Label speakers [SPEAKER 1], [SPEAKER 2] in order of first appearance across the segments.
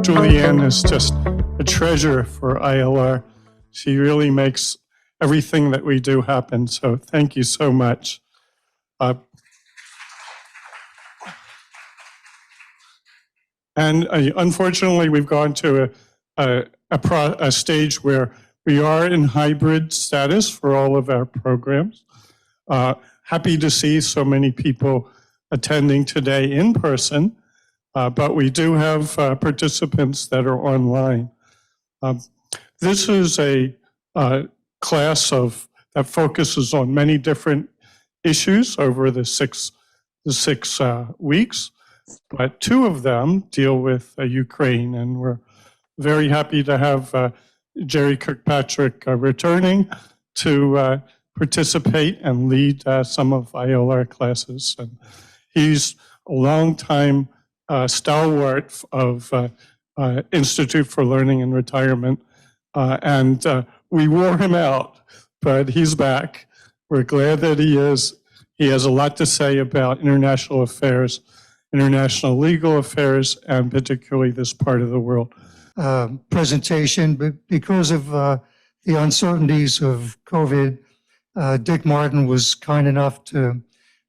[SPEAKER 1] Julianne is just a treasure for ILR. She really makes everything that we do happen. So thank you so much. And unfortunately, we've gone to a stage where we are in hybrid status for all of our programs. Happy to see so many people attending today in person, but we do have participants that are online. This is a class that focuses on many different issues over the six weeks, but two of them deal with Ukraine, and we're very happy to have Jerry Kirkpatrick returning to participate and lead some of ILR classes. And he's a longtime stalwart of Institute for Learning and Retirement, and we wore him out, but he's back. We're glad that he is. He has a lot to say about international affairs, international legal affairs, and particularly this part of the world.
[SPEAKER 2] Presentation, but because of the uncertainties of COVID, Dick Martin was kind enough to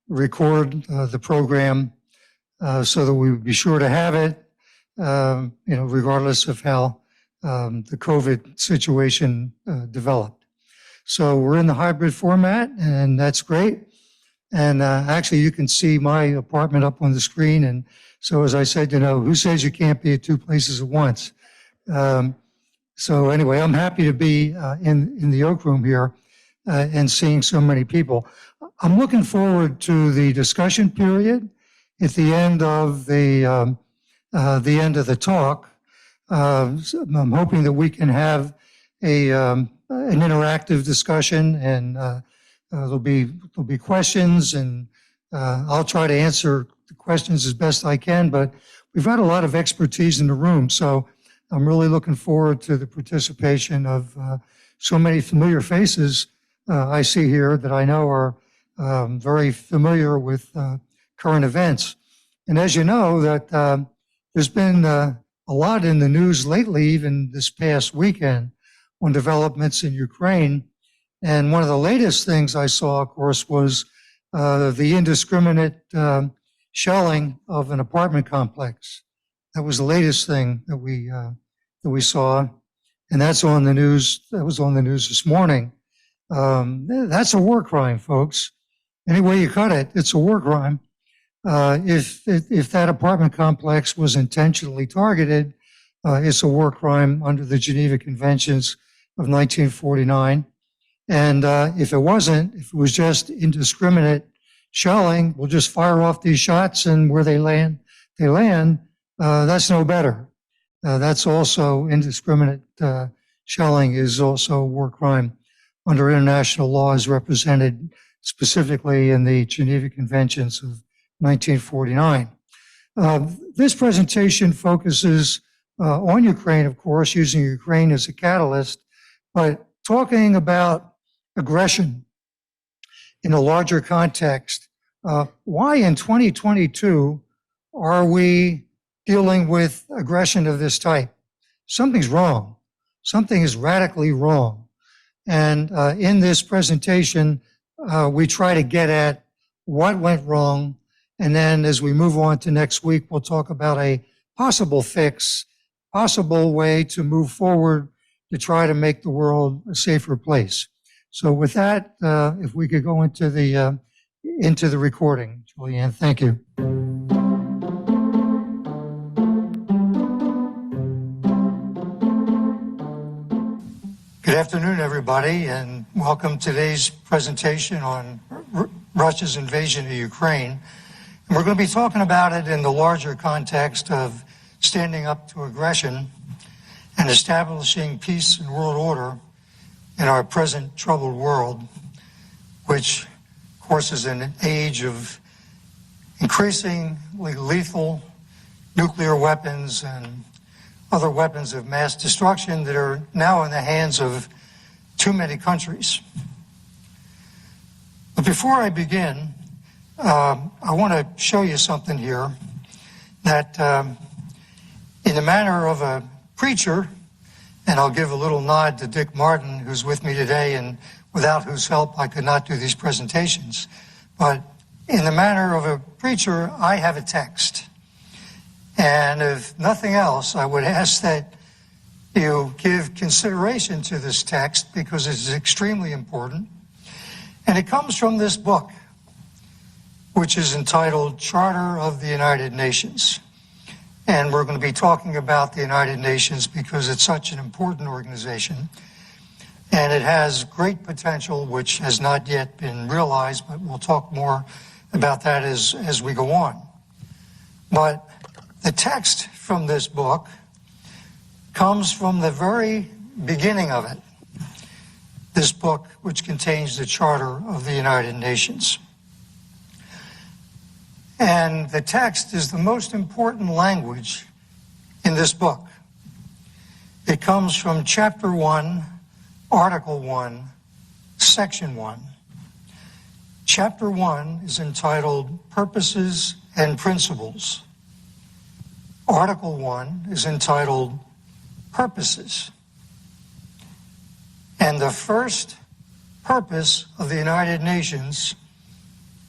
[SPEAKER 2] record the program so that we would be sure to have it, regardless of how the COVID situation developed. So we're in the hybrid format, and that's great. And actually, you can see my apartment up on the screen. And so, as I said, who says you can't be at two places at once? So anyway, I'm happy to be in the Oak Room here and seeing so many people. I'm looking forward to the discussion period at the end of the talk. I'm hoping that we can have an interactive discussion, and there'll be questions, and I'll try to answer the questions as best I can. But we've got a lot of expertise in the room, so I'm really looking forward to the participation of so many familiar faces I see here that I know are very familiar with current events. And as you know, that there's been a lot in the news lately, even this past weekend, on developments in Ukraine. And one of the latest things I saw, of course, was the indiscriminate shelling of an apartment complex. That was the latest thing that we saw, and that's on the news. That was on the news this morning. That's a war crime, folks. Any way you cut it, it's a war crime. If that apartment complex was intentionally targeted, it's a war crime under the Geneva Conventions of 1949. And if it wasn't, if it was just indiscriminate shelling, we'll just fire off these shots, and where they land, that's no better. That's also indiscriminate shelling is also a war crime under international law as represented specifically in the Geneva Conventions of 1949. This presentation focuses on Ukraine, of course, using Ukraine as a catalyst, but talking about aggression in a larger context. Why in 2022 are we dealing with aggression of this type? Something's wrong. Something is radically wrong. And in this presentation, we try to get at what went wrong. And then as we move on to next week, we'll talk about a possible fix, possible way to move forward to try to make the world a safer place. So with that, if we could go into the recording, Julianne, thank you. Good afternoon, everybody, and welcome to today's presentation on Russia's invasion of Ukraine. And we're going to be talking about it in the larger context of standing up to aggression and establishing peace and world order in our present troubled world, which, of course, is an age of increasingly lethal nuclear weapons and other weapons of mass destruction that are now in the hands of too many countries. But before I begin, I want to show you something here that in the manner of a preacher, and I'll give a little nod to Dick Martin, who's with me today, and without whose help I could not do these presentations. But in the manner of a preacher, I have a text. And if nothing else, I would ask that you give consideration to this text because it's extremely important. And it comes from this book, which is entitled Charter of the United Nations. And we're going to be talking about the United Nations because it's such an important organization. And it has great potential, which has not yet been realized, but we'll talk more about that as we go on. But the text from this book comes from the very beginning of it. This book, which contains the Charter of the United Nations. And the text is the most important language in this book. It comes from Chapter 1, Article 1, Section 1. Chapter 1 is entitled Purposes and Principles. Article 1 is entitled Purposes. And the first purpose of the United Nations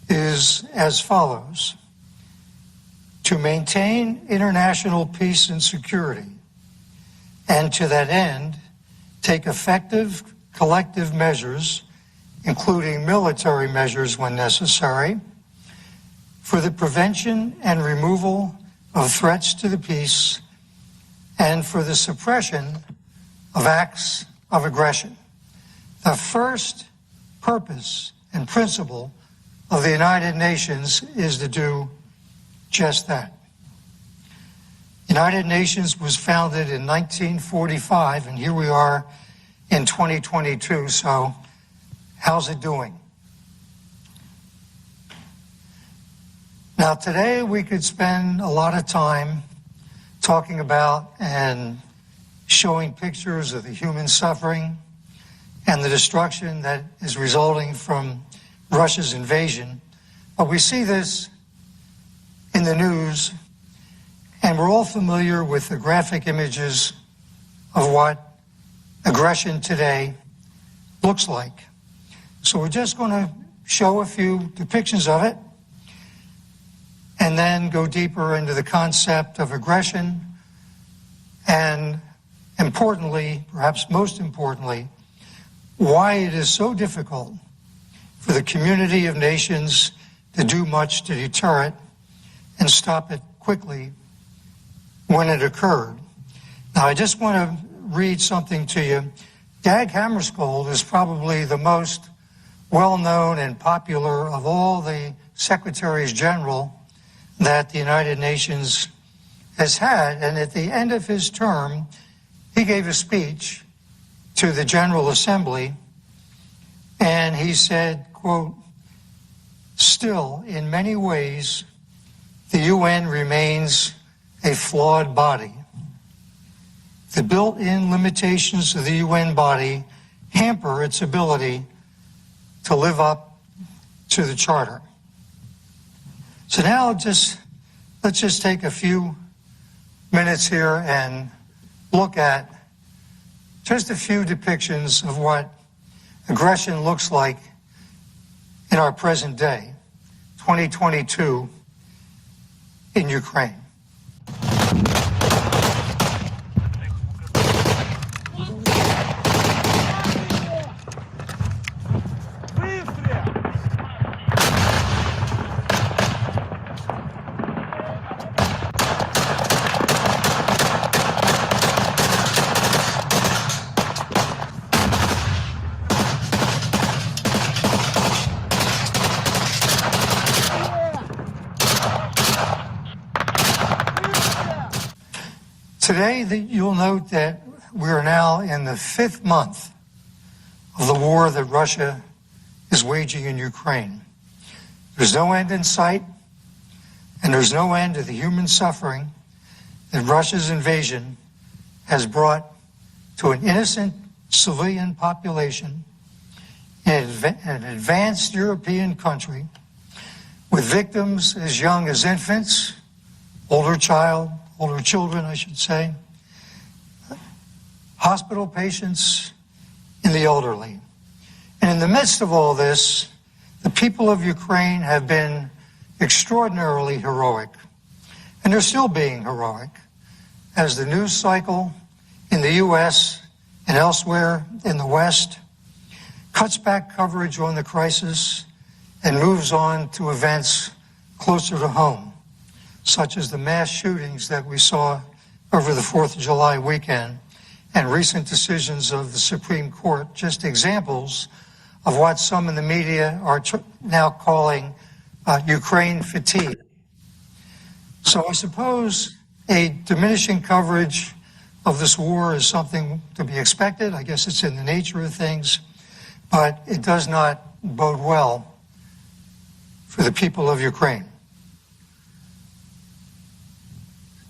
[SPEAKER 2] is as follows: to maintain international peace and security, and to that end, take effective collective measures, including military measures when necessary, for the prevention and removal of threats to the peace and for the suppression of acts of aggression. The first purpose and principle of the United Nations is to do just that. The United Nations was founded in 1945, and here we are in 2022, so how's it doing? Now, today we could spend a lot of time talking about and showing pictures of the human suffering and the destruction that is resulting from Russia's invasion. But we see this in the news, and we're all familiar with the graphic images of what aggression today looks like. So we're just going to show a few depictions of it and then go deeper into the concept of aggression and, importantly, perhaps most importantly, why it is so difficult for the community of nations to do much to deter it and stop it quickly when it occurred. Now, I just want to read something to you. Dag Hammarskjöld is probably the most well-known and popular of all the secretaries general that the United Nations has had. And at the end of his term, he gave a speech to the General Assembly, and he said, quote, "Still, in many ways, the UN remains a flawed body. The built-in limitations of the UN body hamper its ability to live up to the Charter." So now let's just take a few minutes here and look at just a few depictions of what aggression looks like in our present day, 2022, in Ukraine. Today, you'll note that we are now in the 5th month of the war that Russia is waging in Ukraine. There's no end in sight, and there's no end to the human suffering that Russia's invasion has brought to an innocent civilian population in an advanced European country with victims as young as infants, older children, I should say, hospital patients, and the elderly. And in the midst of all this, the people of Ukraine have been extraordinarily heroic, and they're still being heroic as the news cycle in the U.S. and elsewhere in the West cuts back coverage on the crisis and moves on to events closer to home, such as the mass shootings that we saw over the 4th of July weekend and recent decisions of the Supreme Court, just examples of what some in the media are now calling Ukraine fatigue. So I suppose a diminishing coverage of this war is something to be expected. I guess it's in the nature of things, but it does not bode well for the people of Ukraine.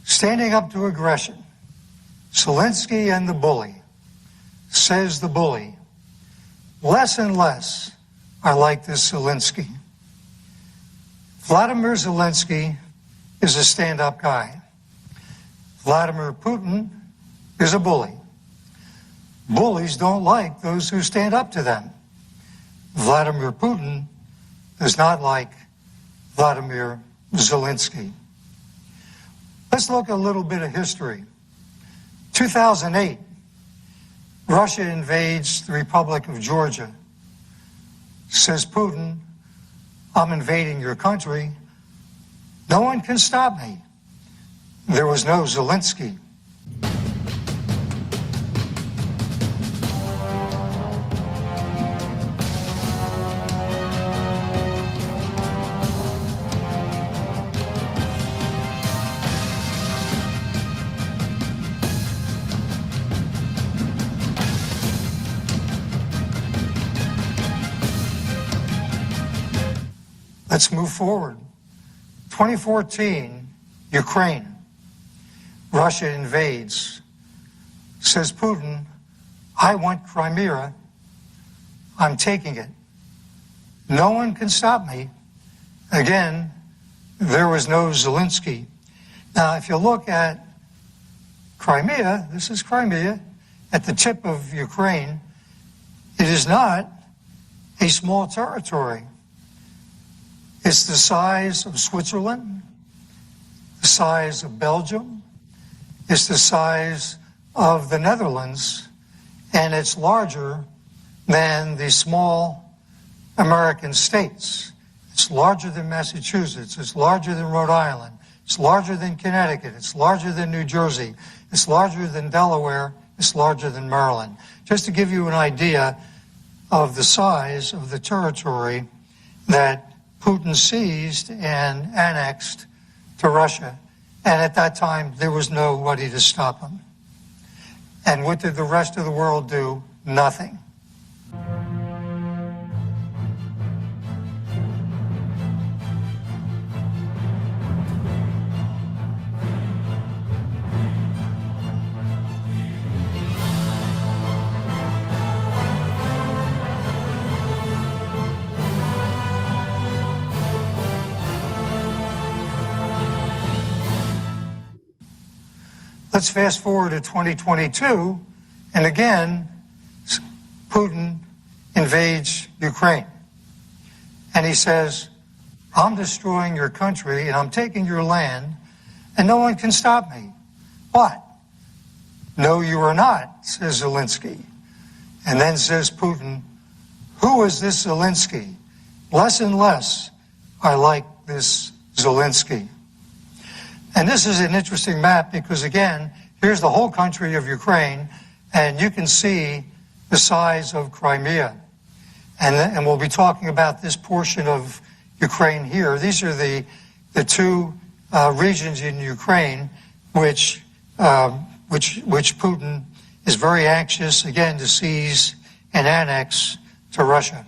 [SPEAKER 2] Standing up to aggression, Zelensky and the bully, says the bully. Less and less are like this Zelensky. Vladimir Zelensky is a stand-up guy. Vladimir Putin is a bully. Bullies don't like those who stand up to them. Vladimir Putin does not like Vladimir Zelensky. Let's look at a little bit of history. 2008, Russia invades the Republic of Georgia. Says Putin, I'm invading your country. No one can stop me. There was no Zelensky. Let's move forward. 2014, Ukraine. Russia invades. Says Putin, I want Crimea. I'm taking it. No one can stop me. Again, there was no Zelensky. Now, if you look at Crimea, this is Crimea, at the tip of Ukraine, it is not a small territory. It's the size of Switzerland, the size of Belgium, it's the size of the Netherlands, and it's larger than the small American states. It's larger than Massachusetts, it's larger than Rhode Island, it's larger than Connecticut, it's larger than New Jersey, it's larger than Delaware, it's larger than Maryland. Just to give you an idea of the size of the territory that Putin seized and annexed to Russia. And at that time, there was nobody to stop him. And what did the rest of the world do? Nothing. Let's fast forward to 2022, and again, Putin invades Ukraine. And he says, I'm destroying your country and I'm taking your land, and no one can stop me. But, no, you are not, says Zelensky. And then says Putin, who is this Zelensky? Less and less are like this Zelensky. And this is an interesting map because, again, here's the whole country of Ukraine, and you can see the size of Crimea. And we'll be talking about this portion of Ukraine here. These are the two regions in Ukraine which Putin is very anxious, again, to seize and annex to Russia.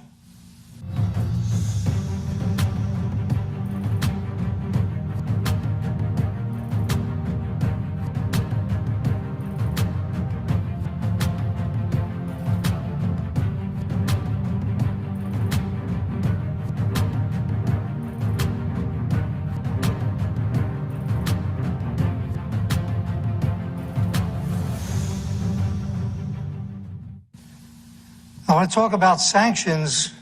[SPEAKER 2] want to talk about sanctions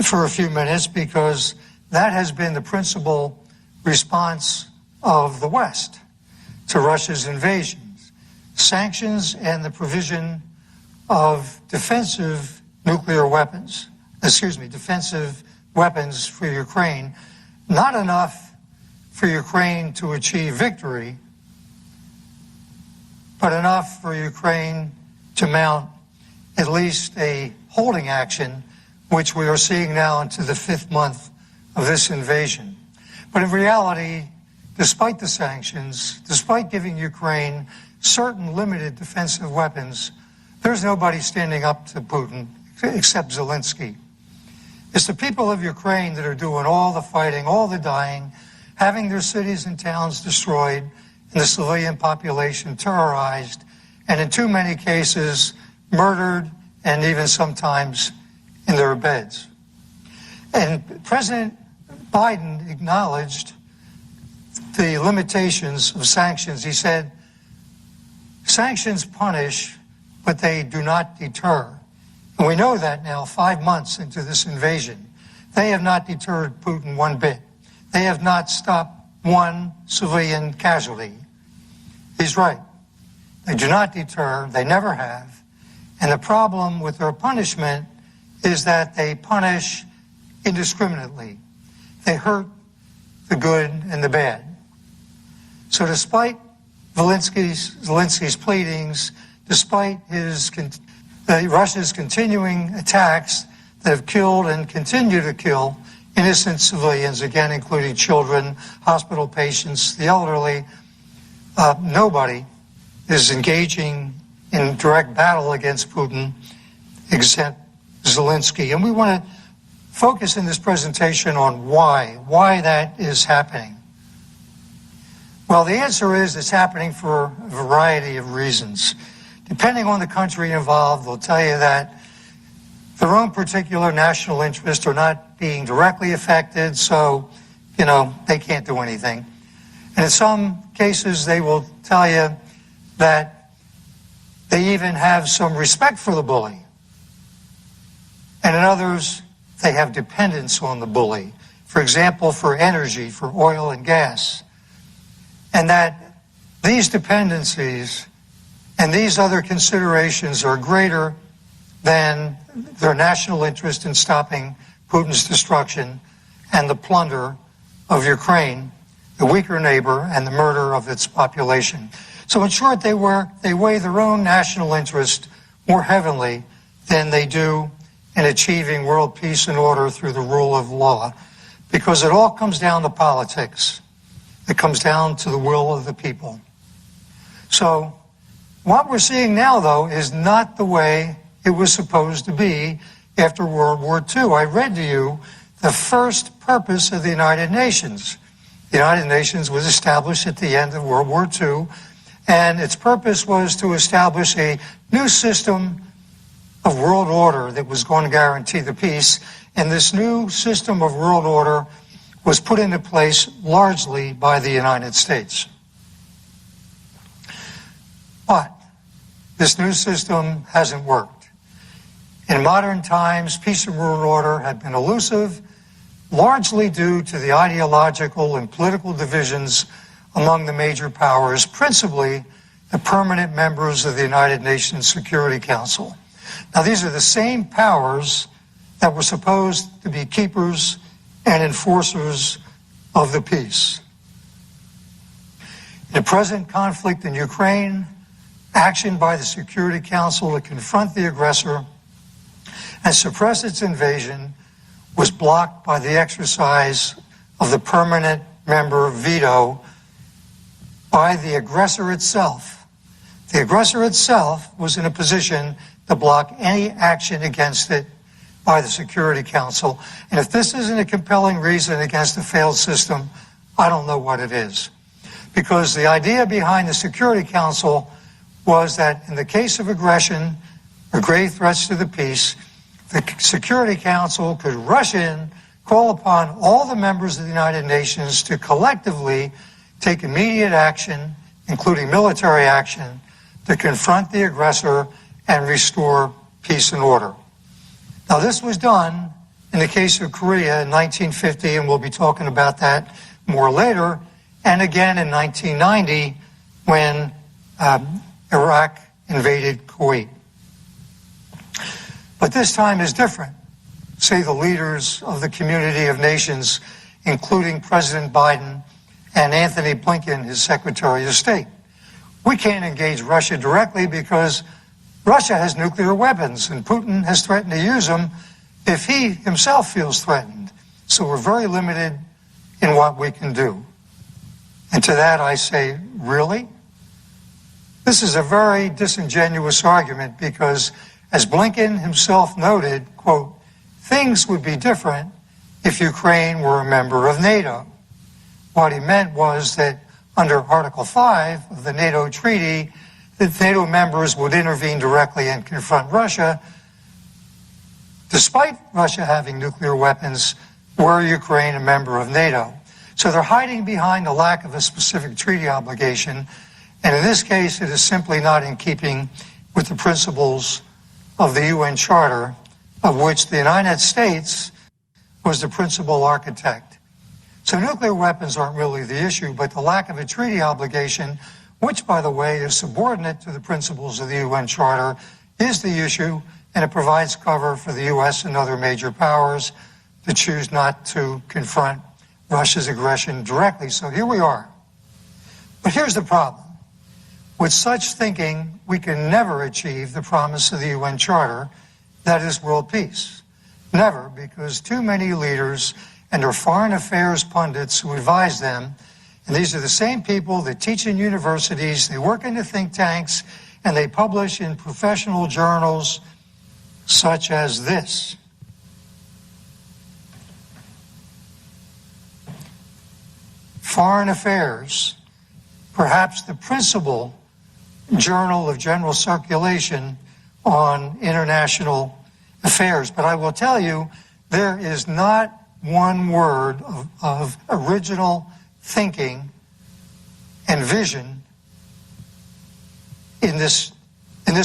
[SPEAKER 2] for a few minutes because that has been the principal response of the West to Russia's invasions. Sanctions and the provision of defensive nuclear weapons, defensive weapons for Ukraine, not enough for Ukraine to achieve victory, but enough for Ukraine to mount at least a holding action, which we are seeing now into the 5th month of this invasion. But in reality, despite the sanctions, despite giving Ukraine certain limited defensive weapons, there's nobody standing up to Putin except Zelensky. It's the people of Ukraine that are doing all the fighting, all the dying, having their cities and towns destroyed, and the civilian population terrorized, and in too many cases, murdered, and even sometimes in their beds. And President Biden acknowledged the limitations of sanctions. He said, sanctions punish, but they do not deter. And we know that now, 5 months into this invasion. They have not deterred Putin one bit. They have not stopped one civilian casualty. He's right. They do not deter. They never have. And the problem with their punishment is that they punish indiscriminately. They hurt the good and the bad. So despite Zelensky's pleadings, despite Russia's continuing attacks that have killed and continue to kill innocent civilians, again, including children, hospital patients, the elderly, nobody is engaging in direct battle against Putin except Zelensky. And we want to focus in this presentation on why that is happening. Well, the answer is it's happening for a variety of reasons. Depending on the country involved, they'll tell you that their own particular national interests are not being directly affected, so, they can't do anything. And in some cases, they will tell you that they even have some respect for the bully. And in others, they have dependence on the bully. For example, for energy, for oil and gas. And that these dependencies and these other considerations are greater than their national interest in stopping Putin's destruction and the plunder of Ukraine, the weaker neighbor, and the murder of its population. So in short, they weigh their own national interest more heavily than they do in achieving world peace and order through the rule of law, because it all comes down to politics. It comes down to the will of the people. So what we're seeing now, though, is not the way it was supposed to be after World War II. I read to you the first purpose of the United Nations. The United Nations was established at the end of World War II, and its purpose was to establish a new system of world order that was going to guarantee the peace. And this new system of world order was put into place largely by the United States. But this new system hasn't worked. In modern times, peace and world order have been elusive, largely due to the ideological and political divisions among the major powers, principally the permanent members of the United Nations Security Council. Now, these are the same powers that were supposed to be keepers and enforcers of the peace. In the present conflict in Ukraine, action by the Security Council to confront the aggressor and suppress its invasion was blocked by the exercise of the permanent member veto by the aggressor itself. The aggressor itself was in a position to block any action against it by the Security Council. And if this isn't a compelling reason against a failed system, I don't know what it is. Because the idea behind the Security Council was that in the case of aggression or grave threats to the peace, the Security Council could rush in, call upon all the members of the United Nations to collectively take immediate action, including military action, to confront the aggressor and restore peace and order. Now, this was done in the case of Korea in 1950, and we'll be talking about that more later, and again in 1990 when Iraq invaded Kuwait. But this time is different, say the leaders of the community of nations, including President Biden and Anthony Blinken, his Secretary of State. We can't engage Russia directly because Russia has nuclear weapons, and Putin has threatened to use them if he himself feels threatened. So we're very limited in what we can do. And to that I say, really? This is a very disingenuous argument because, as Blinken himself noted, quote, things would be different if Ukraine were a member of NATO. What he meant was that under Article 5 of the NATO treaty, that NATO members would intervene directly and confront Russia, despite Russia having nuclear weapons, were Ukraine a member of NATO. So they're hiding behind the lack of a specific treaty obligation, and in this case, it is simply not in keeping with the principles of the UN Charter, of which the United States was the principal architect. So nuclear weapons aren't really the issue, but the lack of a treaty obligation, which, by the way, is subordinate to the principles of the UN Charter, is the issue, and it provides cover for the U.S. and other major powers to choose not to confront Russia's aggression directly. So here we are. But here's the problem. With such thinking, we can never achieve the promise of the UN Charter, that is world peace. Never, because too many leaders and their foreign affairs pundits who advise them, and these are the same people that teach in universities, they work in the think tanks, and they publish in professional journals such as this. Foreign Affairs, perhaps the principal journal of general circulation on international affairs. But I will tell you, there is not one word of original thinking and vision in this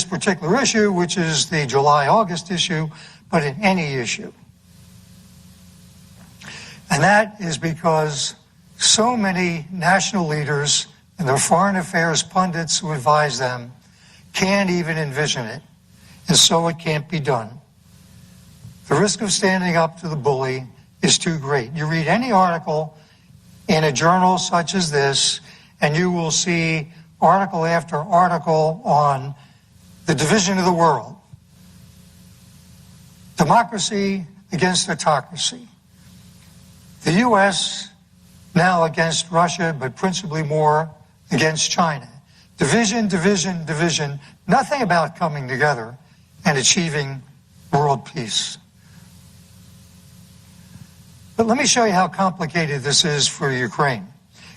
[SPEAKER 2] particular issue, which is the July-August issue, but in any issue. And that is because so many national leaders and their foreign affairs pundits who advise them can't even envision it, and so it can't be done. The risk of standing up to the bully is too great. You read any article in a journal such as this, and you will see article after article on the division of the world. Democracy against autocracy. The U.S. now against Russia, but principally more against China. Division, division, division. Nothing about coming together and achieving world peace. But let me show you how complicated this is for Ukraine,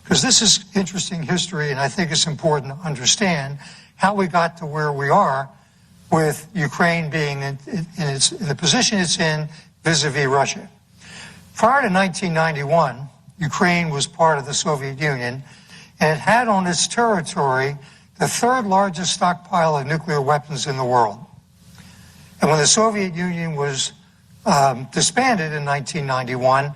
[SPEAKER 2] because this is interesting history, and I think it's important to understand how we got to where we are with Ukraine being in the position it's in vis-a-vis Russia. Prior to 1991, Ukraine was part of the Soviet Union, and it had on its territory the third largest stockpile of nuclear weapons in the world. And when the Soviet Union was disbanded in 1991,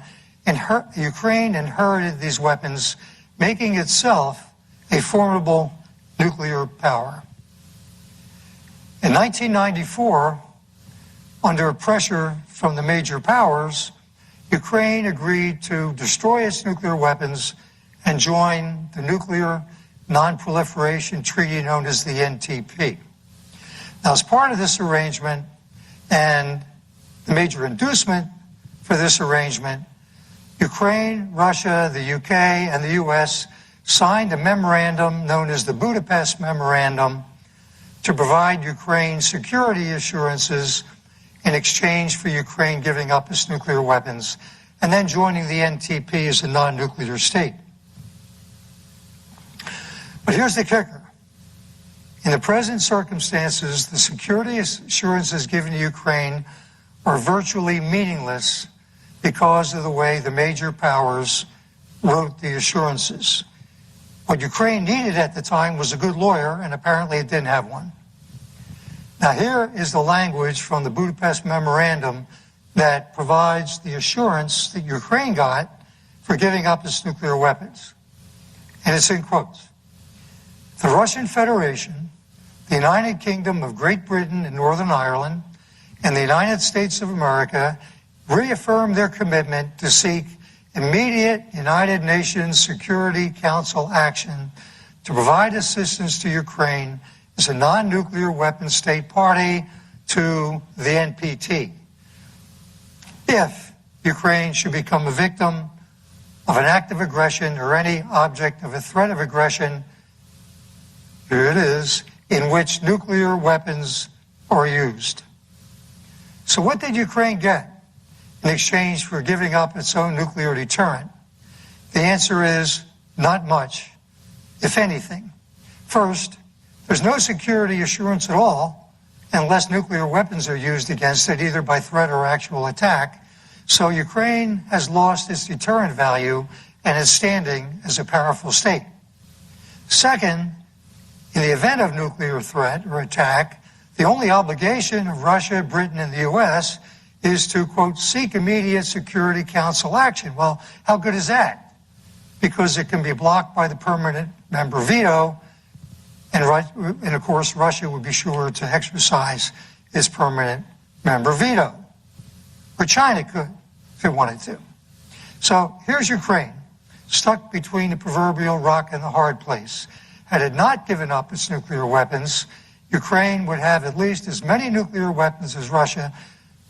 [SPEAKER 2] Ukraine inherited these weapons, making itself a formidable nuclear power. In 1994, under pressure from the major powers, Ukraine agreed to destroy its nuclear weapons and join the Nuclear Non-Proliferation Treaty known as the NTP. Now, as part of this arrangement, and the major inducement for this arrangement, Ukraine, Russia, the UK, and the US signed a memorandum known as the Budapest Memorandum to provide Ukraine security assurances in exchange for Ukraine giving up its nuclear weapons and then joining the NTP as a non-nuclear state. But here's the kicker. In the present circumstances, the security assurances given to Ukraine are virtually meaningless because of the way the major powers wrote the assurances. What Ukraine needed at the time was a good lawyer, and apparently it didn't have one. Now here is the language from the Budapest Memorandum that provides the assurance that Ukraine got for giving up its nuclear weapons. And it's in quotes. The Russian Federation, the United Kingdom of Great Britain and Northern Ireland, and the United States of America reaffirm their commitment to seek immediate United Nations Security Council action to provide assistance to Ukraine as a non-nuclear weapon state party to the NPT. If Ukraine should become a victim of an act of aggression or any object of a threat of aggression, here it is, in which nuclear weapons are used. So what did Ukraine get in exchange for giving up its own nuclear deterrent? The answer is not much, if anything. First, there's no security assurance at all unless nuclear weapons are used against it, either by threat or actual attack. So Ukraine has lost its deterrent value and its standing as a powerful state. Second, in the event of nuclear threat or attack, the only obligation of Russia, Britain, and the U.S. is to, quote, seek immediate Security Council action. Well, how good is that? Because it can be blocked by the permanent member veto, and of course, Russia would be sure to exercise its permanent member veto. Or China could, if it wanted to. So here's Ukraine, stuck between the proverbial rock and the hard place. Had it not given up its nuclear weapons, Ukraine would have at least as many nuclear weapons as Russia,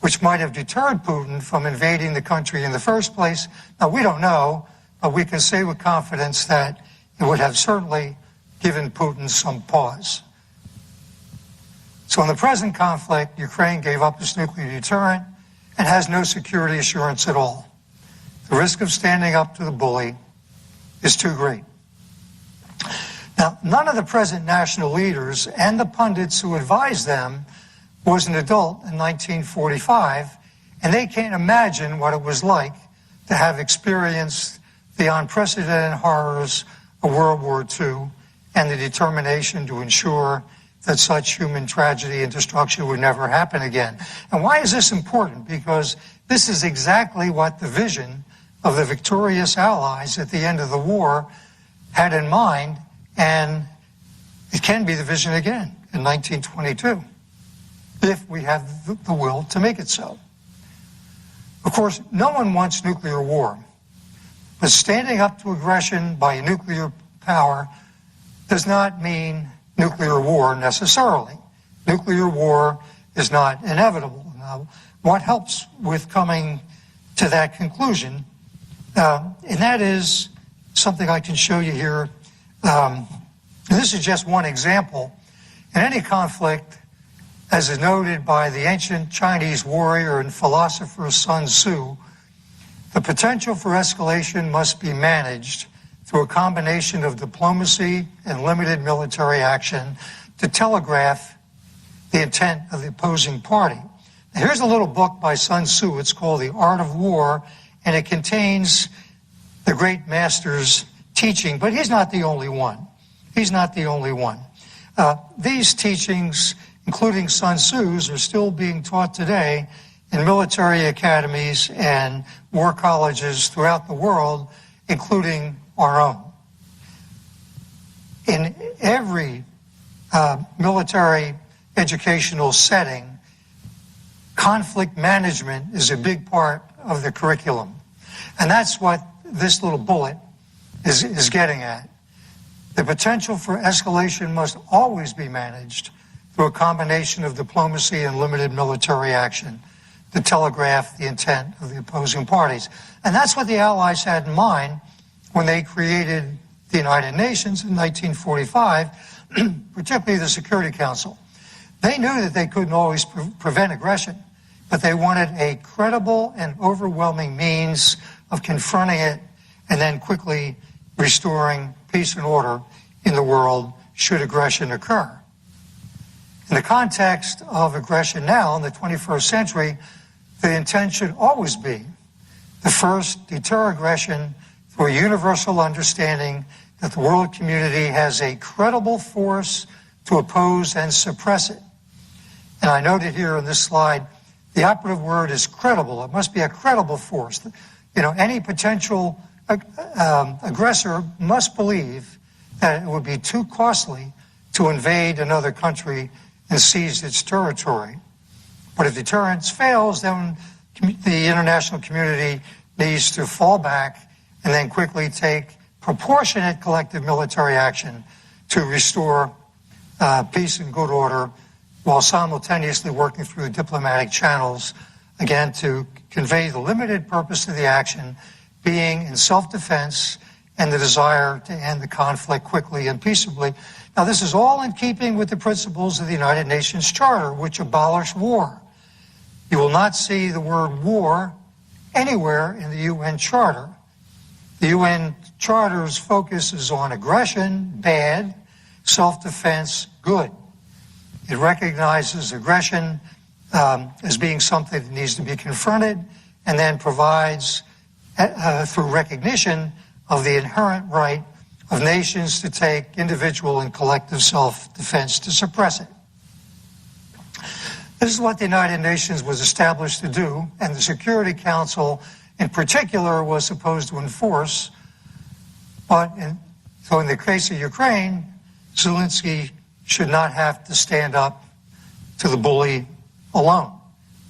[SPEAKER 2] which might have deterred Putin from invading the country in the first place. Now, we don't know, but we can say with confidence that it would have certainly given Putin some pause. So in the present conflict, Ukraine gave up its nuclear deterrent and has no security assurance at all. The risk of standing up to the bully is too great. Now, none of the present national leaders and the pundits who advised them was an adult in 1945, and they can't imagine what it was like to have experienced the unprecedented horrors of World War II and the determination to ensure that such human tragedy and destruction would never happen again. And why is this important? Because this is exactly what the vision of the victorious Allies at the end of the war had in mind, and it can be the vision again in 1922, if we have the will to make it so. Of course, no one wants nuclear war, but standing up to aggression by a nuclear power does not mean nuclear war necessarily. Nuclear war is not inevitable. Now, what helps with coming to that conclusion, and that is something I can show you here. This is just one example. In any conflict, as is noted by the ancient Chinese warrior and philosopher Sun Tzu, the potential for escalation must be managed through a combination of diplomacy and limited military action to telegraph the intent of the opposing party. Now, here's a little book by Sun Tzu. It's called The Art of War, and it contains the great master's teaching, but he's not the only one. He's not the only one. These teachings, including Sun Tzu's, are still being taught today in military academies and war colleges throughout the world, including our own. In every military educational setting, conflict management is a big part of the curriculum. And that's what this little bullet is getting at. The potential for escalation must always be managed through a combination of diplomacy and limited military action to telegraph the intent of the opposing parties. And that's what the Allies had in mind when they created the United Nations in 1945, particularly the Security Council. They knew that they couldn't always prevent aggression, but they wanted a credible and overwhelming means of confronting it and then quickly restoring peace and order in the world should aggression occur. In the context of aggression now, in the 21st century, the intent should always be to first deter aggression through a universal understanding that the world community has a credible force to oppose and suppress it. And I noted here in this slide, the operative word is credible. It must be a credible force. Any potential aggressor must believe that it would be too costly to invade another country and seize its territory. But if deterrence fails, then the international community needs to fall back and then quickly take proportionate collective military action to restore peace and good order, while simultaneously working through diplomatic channels, again, to convey the limited purpose of the action being in self-defense and the desire to end the conflict quickly and peaceably. Now, this is all in keeping with the principles of the United Nations Charter, which abolish war. You will not see the word war anywhere in the UN Charter. The UN Charter's focus is on aggression, bad, self-defense, good. It recognizes aggression as being something that needs to be confronted, and then provides, through recognition of the inherent right of nations to take individual and collective self-defense to suppress it. This is what the United Nations was established to do, and the Security Council in particular was supposed to enforce. So in the case of Ukraine, Zelensky should not have to stand up to the bully alone.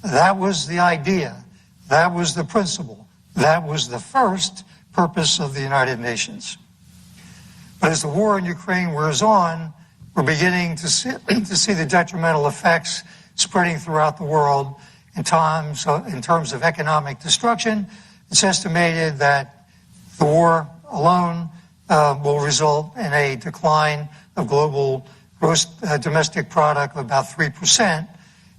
[SPEAKER 2] That was the idea. That was the principle. That was the first purpose of the United Nations. But as the war in Ukraine wears on, we're beginning to see the detrimental effects spreading throughout the world in terms of economic destruction. It's estimated that the war alone will result in a decline of global gross domestic product of about 3%,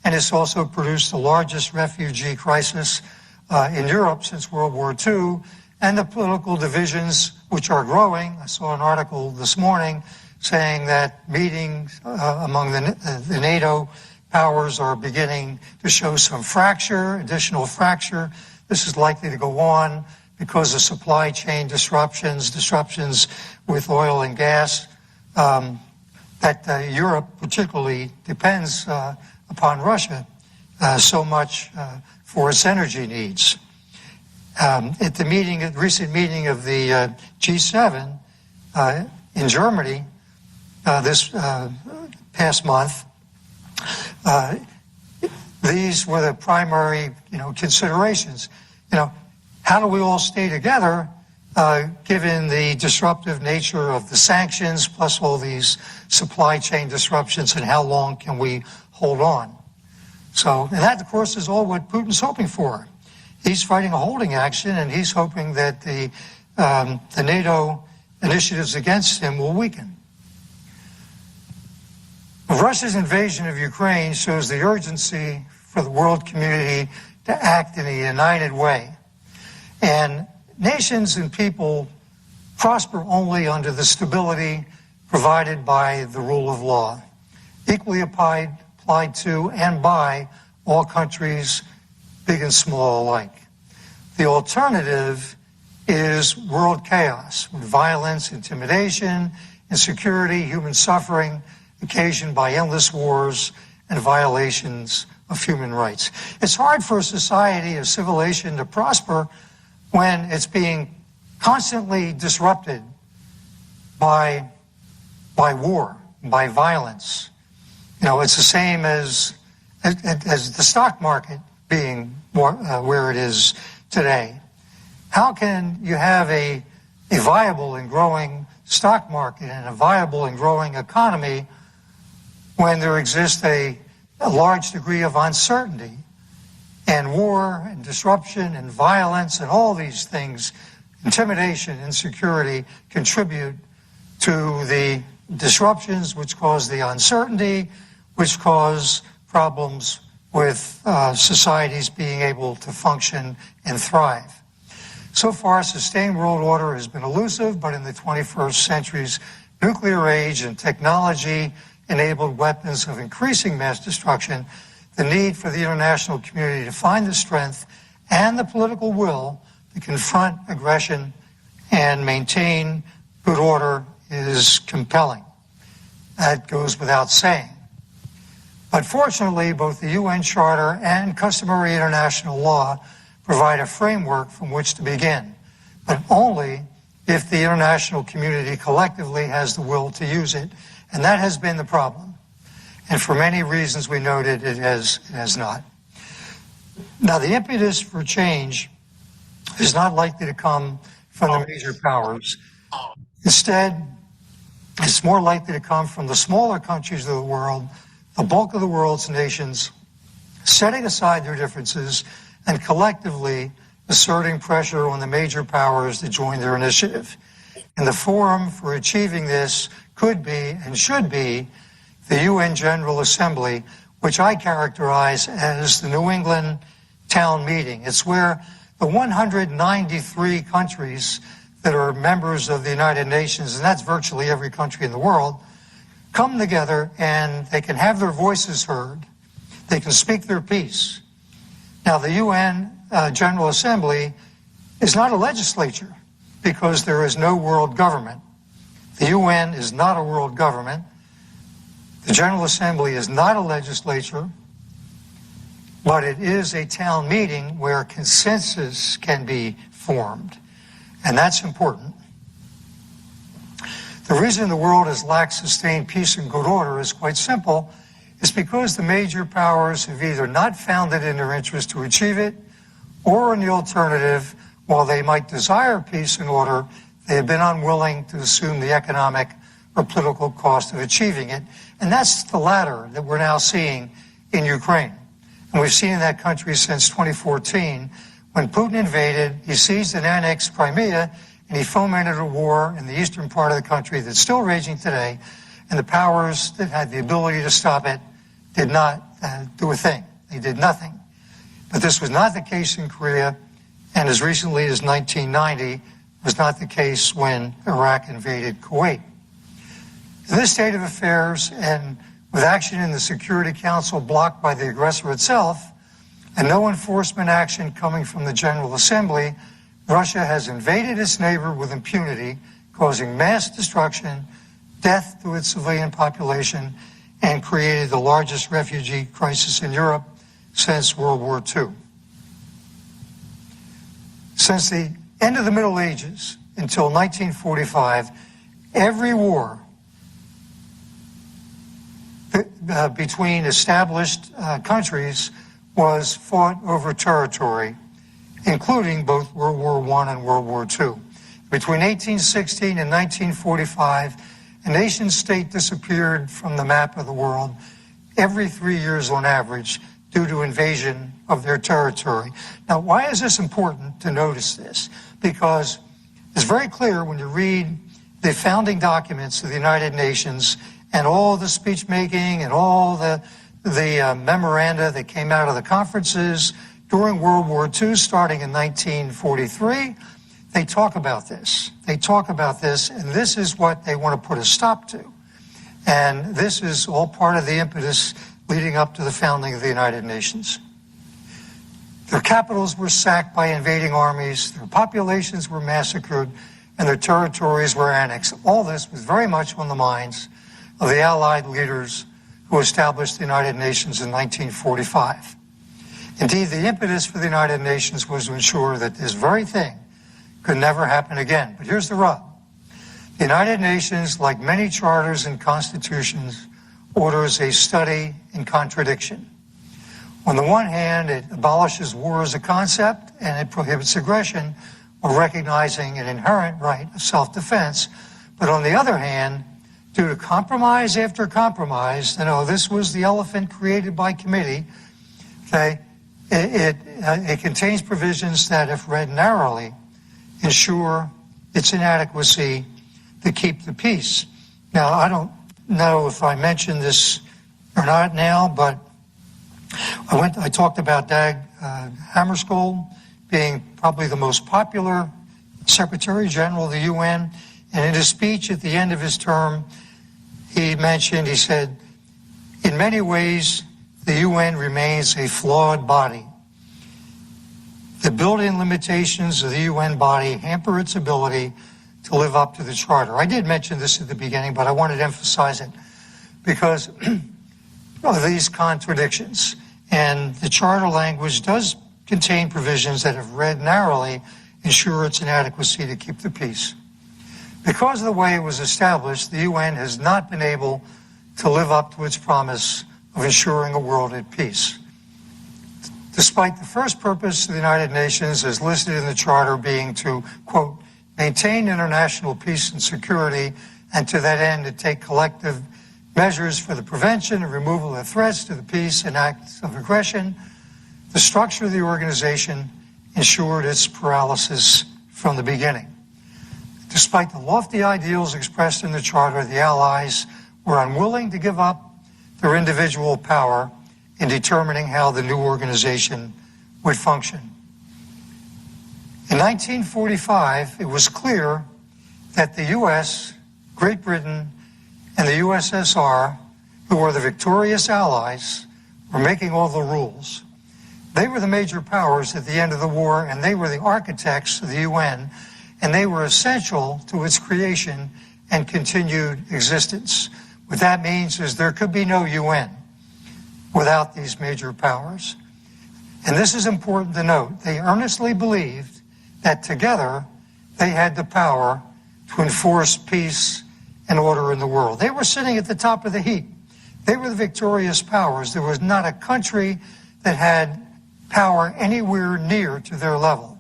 [SPEAKER 2] and it's also produced the largest refugee crisis in Europe since World War II, and the political divisions which are growing. I saw an article this morning saying that meetings among the NATO powers are beginning to show some fracture, additional fracture. This is likely to go on because of supply chain disruptions with oil and gas, that Europe particularly depends upon Russia so much for its energy needs. At the recent meeting of the G7 in Germany this past month, these were the primary, considerations. How do we all stay together given the disruptive nature of the sanctions plus all these supply chain disruptions, and how long can we hold on? So, and that, of course, is all what Putin's hoping for. He's fighting a holding action, and he's hoping that the NATO initiatives against him will weaken. Russia's invasion of Ukraine shows the urgency for the world community to act in a united way. And nations and people prosper only under the stability provided by the rule of law, equally applied to and by all countries, big and small alike. The alternative is world chaos, with violence, intimidation, insecurity, human suffering, occasioned by endless wars and violations of human rights. It's hard for a society of civilization to prosper when it's being constantly disrupted by war, by violence. It's the same as the stock market being where it is today. How can you have a viable and growing stock market and a viable and growing economy when there exists a large degree of uncertainty and war and disruption and violence and all these things, intimidation, insecurity, contribute to the disruptions which cause the uncertainty, which cause problems with societies being able to function and thrive. So far, sustained world order has been elusive, but in the 21st century's nuclear age and technology-enabled weapons of increasing mass destruction, the need for the international community to find the strength and the political will to confront aggression and maintain good order is compelling. That goes without saying. But fortunately, both the UN Charter and customary international law provide a framework from which to begin, but only if the international community collectively has the will to use it. And that has been the problem. And for many reasons we noted, it has not. Now, the impetus for change is not likely to come from the major powers. Instead, it's more likely to come from the smaller countries of the world, the bulk of the world's nations, setting aside their differences and collectively asserting pressure on the major powers to join their initiative. And the forum for achieving this could be and should be the UN General Assembly, which I characterize as the New England Town Meeting. It's where the 193 countries that are members of the United Nations, and that's virtually every country in the world, come together and they can have their voices heard. They can speak their piece. Now, the UN General Assembly is not a legislature because there is no world government. The UN is not a world government. The General Assembly is not a legislature, but it is a town meeting where consensus can be formed. And that's important. The reason the world has lacked sustained peace and good order is quite simple. It's because the major powers have either not found it in their interest to achieve it, or in the alternative, while they might desire peace and order, they have been unwilling to assume the economic or political cost of achieving it. And that's the latter that we're now seeing in Ukraine. And we've seen in that country since 2014, when Putin invaded, he seized and annexed Crimea, and he fomented a war in the eastern part of the country that's still raging today, and the powers that had the ability to stop it did not do a thing. They did nothing. But this was not the case in Korea, and as recently as 1990, was not the case when Iraq invaded Kuwait. In this state of affairs, and with action in the Security Council blocked by the aggressor itself, and no enforcement action coming from the General Assembly, Russia has invaded its neighbor with impunity, causing mass destruction, death to its civilian population, and created the largest refugee crisis in Europe since World War II. Since the end of the Middle Ages until 1945, every war between established countries was fought over territory, including both World War I and World War II. Between 1816 and 1945, a nation state disappeared from the map of the world every 3 years on average due to invasion of their territory. Now, why is this important to notice this? Because it's very clear when you read the founding documents of the United Nations and all the speech making and all the memoranda that came out of the conferences during World War II, starting in 1943, they talk about this. They talk about this, and this is what they want to put a stop to. And this is all part of the impetus leading up to the founding of the United Nations. Their capitals were sacked by invading armies, their populations were massacred, and their territories were annexed. All this was very much on the minds of the Allied leaders who established the United Nations in 1945. Indeed, the impetus for the United Nations was to ensure that this very thing could never happen again. But here's the rub. The United Nations, like many charters and constitutions, orders a study in contradiction. On the one hand, it abolishes war as a concept and it prohibits aggression while recognizing an inherent right of self-defense. But on the other hand, due to compromise after compromise, this was the elephant created by committee, okay, it contains provisions that, if read narrowly, ensure its inadequacy to keep the peace. Now, I don't know if I mentioned this or not now, but I talked about Dag Hammarskjöld being probably the most popular Secretary General of the UN, and in his speech at the end of his term, he said, in many ways, the UN remains a flawed body. The built-in limitations of the UN body hamper its ability to live up to the Charter. I did mention this at the beginning, but I wanted to emphasize it because of these contradictions. And the charter language does contain provisions that, if read narrowly, ensure its inadequacy to keep the peace. Because of the way it was established, the UN has not been able to live up to its promise of ensuring a world at peace. Despite the first purpose of the United Nations, as listed in the Charter, being to, quote, maintain international peace and security, and to that end to take collective measures for the prevention and removal of threats to the peace and acts of aggression, the structure of the organization ensured its paralysis from the beginning. Despite the lofty ideals expressed in the Charter, the Allies were unwilling to give up their individual power in determining how the new organization would function. In 1945, it was clear that the US, Great Britain, and the USSR, who were the victorious allies, were making all the rules. They were the major powers at the end of the war, and they were the architects of the UN, and they were essential to its creation and continued existence. What that means is there could be no UN without these major powers. And this is important to note. They earnestly believed that together they had the power to enforce peace and order in the world. They were sitting at the top of the heap. They were the victorious powers. There was not a country that had power anywhere near to their level.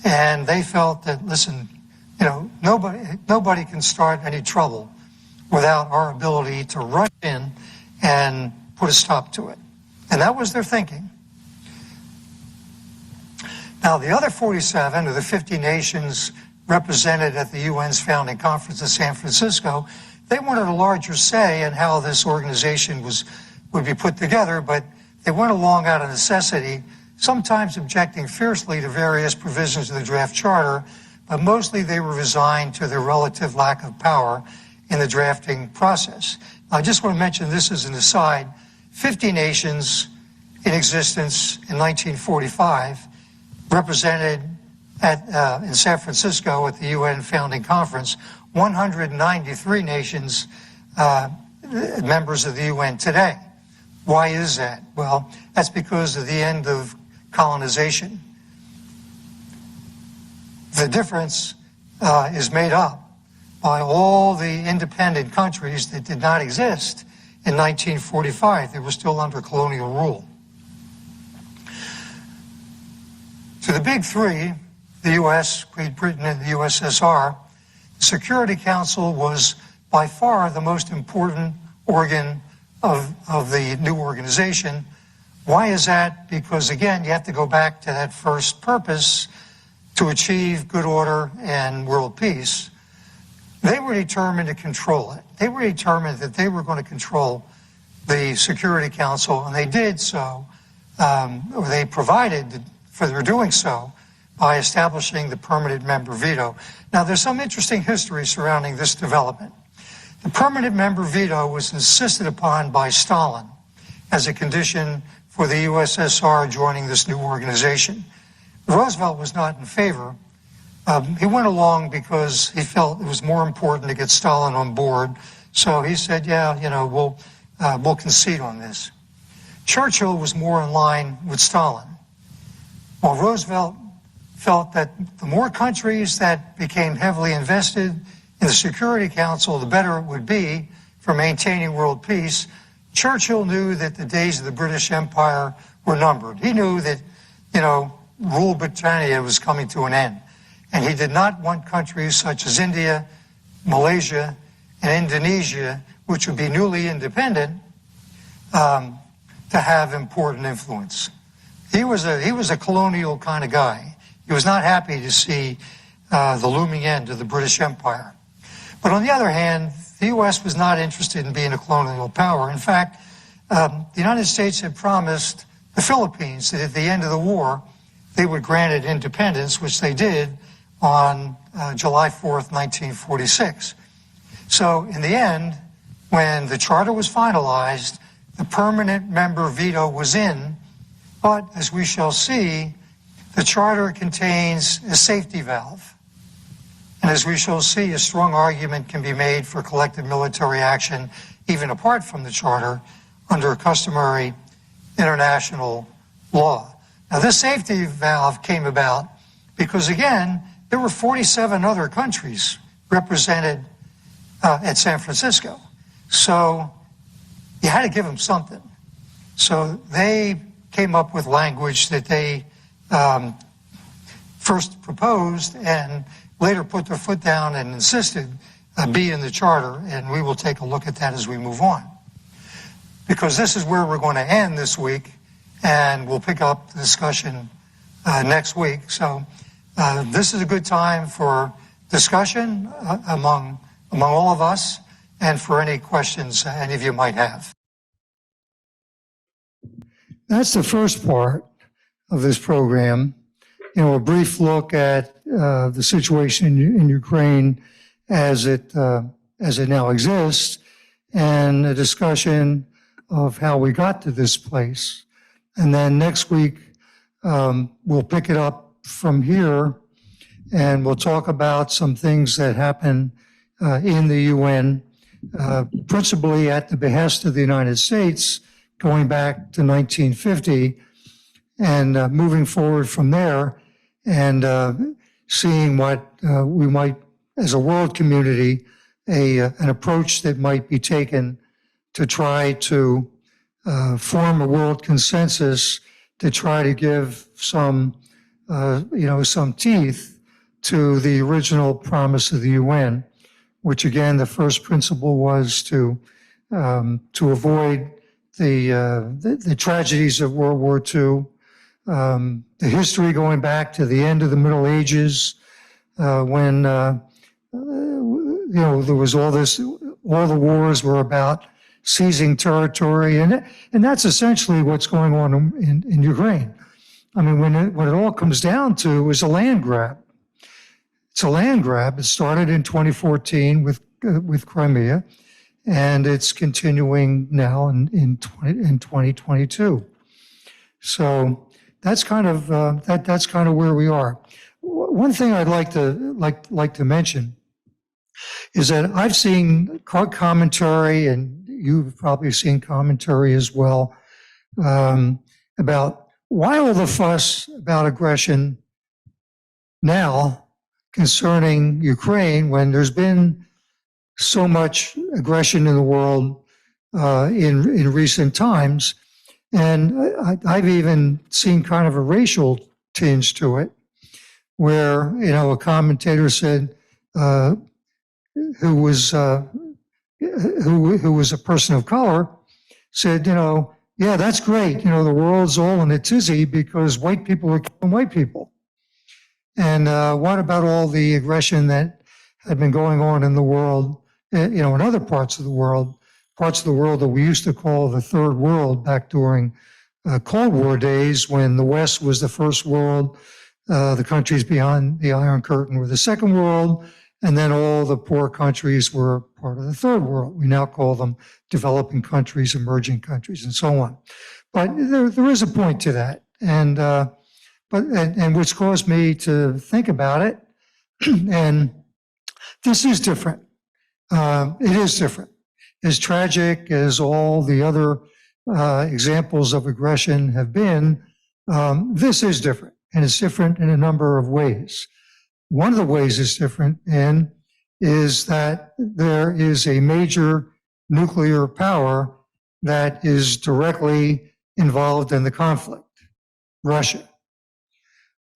[SPEAKER 2] And they felt that, listen, you know, nobody can start any trouble without our ability to rush in and put a stop to it. And that was their thinking. Now, the other 47 of the 50 nations represented at the UN's founding conference in San Francisco, they wanted a larger say in how this organization would be put together, but they went along out of necessity, sometimes objecting fiercely to various provisions of the draft charter, but mostly they were resigned to their relative lack of power in the drafting process. Now, I just want to mention this as an aside. 50 nations in existence in 1945 represented in San Francisco at the UN founding conference, 193 nations members of the UN today. Why is that? Well, that's because of the end of colonization. The difference is made up by all the independent countries that did not exist in 1945. They were still under colonial rule. To the big three, the US, Great Britain, and the USSR, the Security Council was by far the most important organ of the new organization. Why is that? Because, again, you have to go back to that first purpose to achieve good order and world peace. They were determined to control it. They were determined that they were going to control the Security Council, and they did so, or they provided for their doing so by establishing the permanent member veto. Now, there's some interesting history surrounding this development. The permanent member veto was insisted upon by Stalin as a condition for the USSR joining this new organization. Roosevelt was not in favor. He went along because he felt it was more important to get Stalin on board. So he said, yeah, you know, we'll concede on this. Churchill was more in line with Stalin, while Roosevelt felt that the more countries that became heavily invested in the Security Council, the better it would be for maintaining world peace. Churchill knew that the days of the British Empire were numbered. He knew that, you know, rule Britannia was coming to an end. And he did not want countries such as India, Malaysia, and Indonesia, which would be newly independent, to have important influence. He was a colonial kind of guy. He was not happy to see the looming end of the British Empire. But on the other hand, the U.S. was not interested in being a colonial power. In fact, the United States had promised the Philippines that at the end of the war, they would grant it independence, which they did on July 4th, 1946. So in the end, when the charter was finalized, the permanent member veto was in, but as we shall see, the charter contains a safety valve. And as we shall see, a strong argument can be made for collective military action, even apart from the charter, under customary international law. Now, this safety valve came about because, again, there were 47 other countries represented at San Francisco. So you had to give them something. So they came up with language that they first proposed and later put their foot down and insisted be in the charter, and we will take a look at that as we move on. Because this is where we're going to end this week, and we'll pick up the discussion next week. So this is a good time for discussion among all of us and for any questions any of you might have. That's the first part of this program. You know, a brief look at the situation in Ukraine as it now exists, and a discussion of how we got to this place. And then next week, we'll pick it up from here, and we'll talk about some things that happen in the UN, principally at the behest of the United States, going back to 1950, and moving forward from there, and seeing what we might, as a world community, an approach that might be taken to try to form a world consensus to try to give some teeth to the original promise of the UN, which again, the first principle was to avoid the tragedies of World War II, the history going back to the end of the Middle Ages, when there was all the wars were about seizing territory, and that's essentially what's going on in Ukraine. I mean, when it all comes down to is a land grab. It's a land grab. It started in 2014 with Crimea, and it's continuing now in 2022. So that's kind of where we are. One thing I'd like to mention is that I've seen commentary, and you've probably seen commentary as well, about why all the fuss about aggression now concerning Ukraine when there's been so much aggression in the world in recent times. And I've even seen kind of a racial tinge to it, where, a commentator said, who was a person of color, said, yeah, that's great. The world's all in a tizzy because white people are killing white people. And what about all the aggression that had been going on in the world, in other parts of the world that we used to call the third world back during Cold War days, when the West was the first world, the countries beyond the Iron Curtain were the second world, and then all the poor countries were part of the third world. We now call them developing countries, emerging countries, and so on. But there is a point to that, and which caused me to think about it. And this is different. It is different. As tragic as all the other examples of aggression have been, this is different, and it's different in a number of ways. One of the ways it's different is that there is a major nuclear power that is directly involved in the conflict, Russia.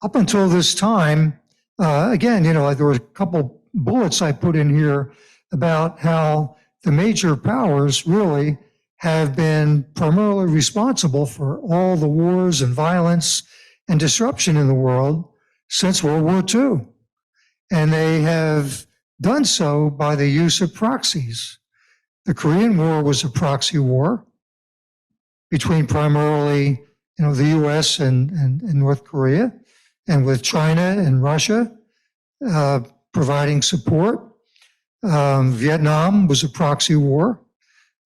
[SPEAKER 2] Up until this time, again, there were a couple bullets I put in here about how the major powers really have been primarily responsible for all the wars and violence and disruption in the world since World War II. And they have done so by the use of proxies. The Korean War was a proxy war between primarily, the US and North Korea, and with China and Russia providing support. Vietnam was a proxy war,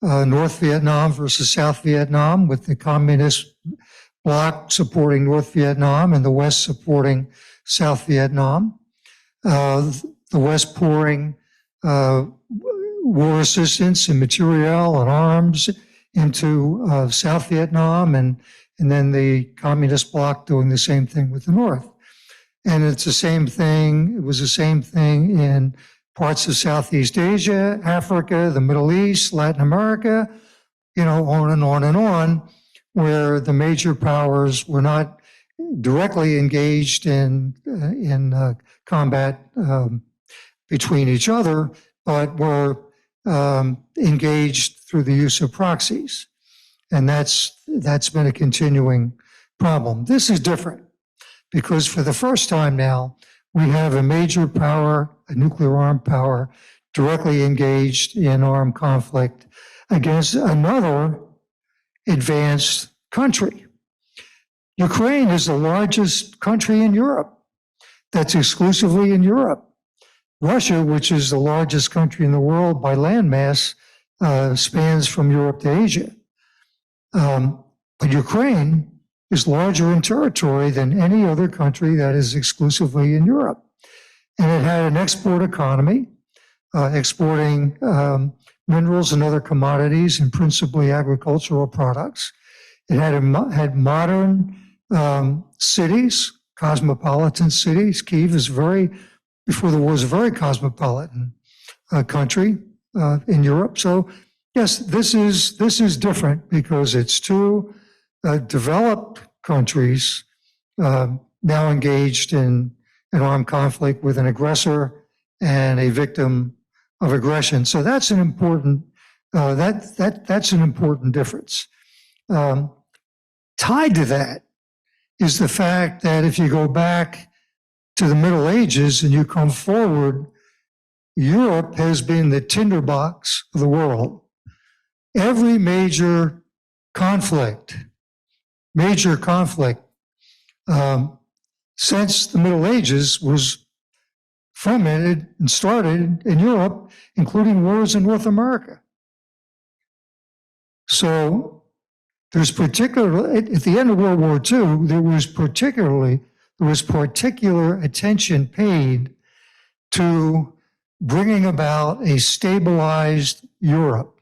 [SPEAKER 2] North Vietnam versus South Vietnam, with the communist bloc supporting North Vietnam and the West supporting South Vietnam. The West pouring war assistance and material and arms into South Vietnam, and then the communist bloc doing the same thing with the North. And it's the same thing. It was the same thing in parts of Southeast Asia, Africa, the Middle East, Latin America, on and on and on, where the major powers were not directly engaged in combat between each other, but were engaged through the use of proxies. And that's been a continuing problem. This is different because for the first time now, we have a major power, a nuclear armed power, directly engaged in armed conflict against another advanced country. Ukraine is the largest country in Europe. That's exclusively in Europe. Russia, which is the largest country in the world by landmass, spans from Europe to Asia. But Ukraine is larger in territory than any other country that is exclusively in Europe. And it had an export economy, exporting minerals and other commodities and principally agricultural products. It had modern cities, cosmopolitan cities. Kyiv is before the war, was a very cosmopolitan country in Europe. So yes, this is different because it's two developed countries now engaged in an armed conflict with an aggressor and a victim of aggression. So that's an important that's an important difference. Tied to that is the fact that if you go back to the Middle Ages and you come forward, Europe has been the tinderbox of the world. Every major conflict since the Middle Ages was fomented and started in Europe, including wars in North America. So there's at the end of World War II, there was particular attention paid to bringing about a stabilized Europe.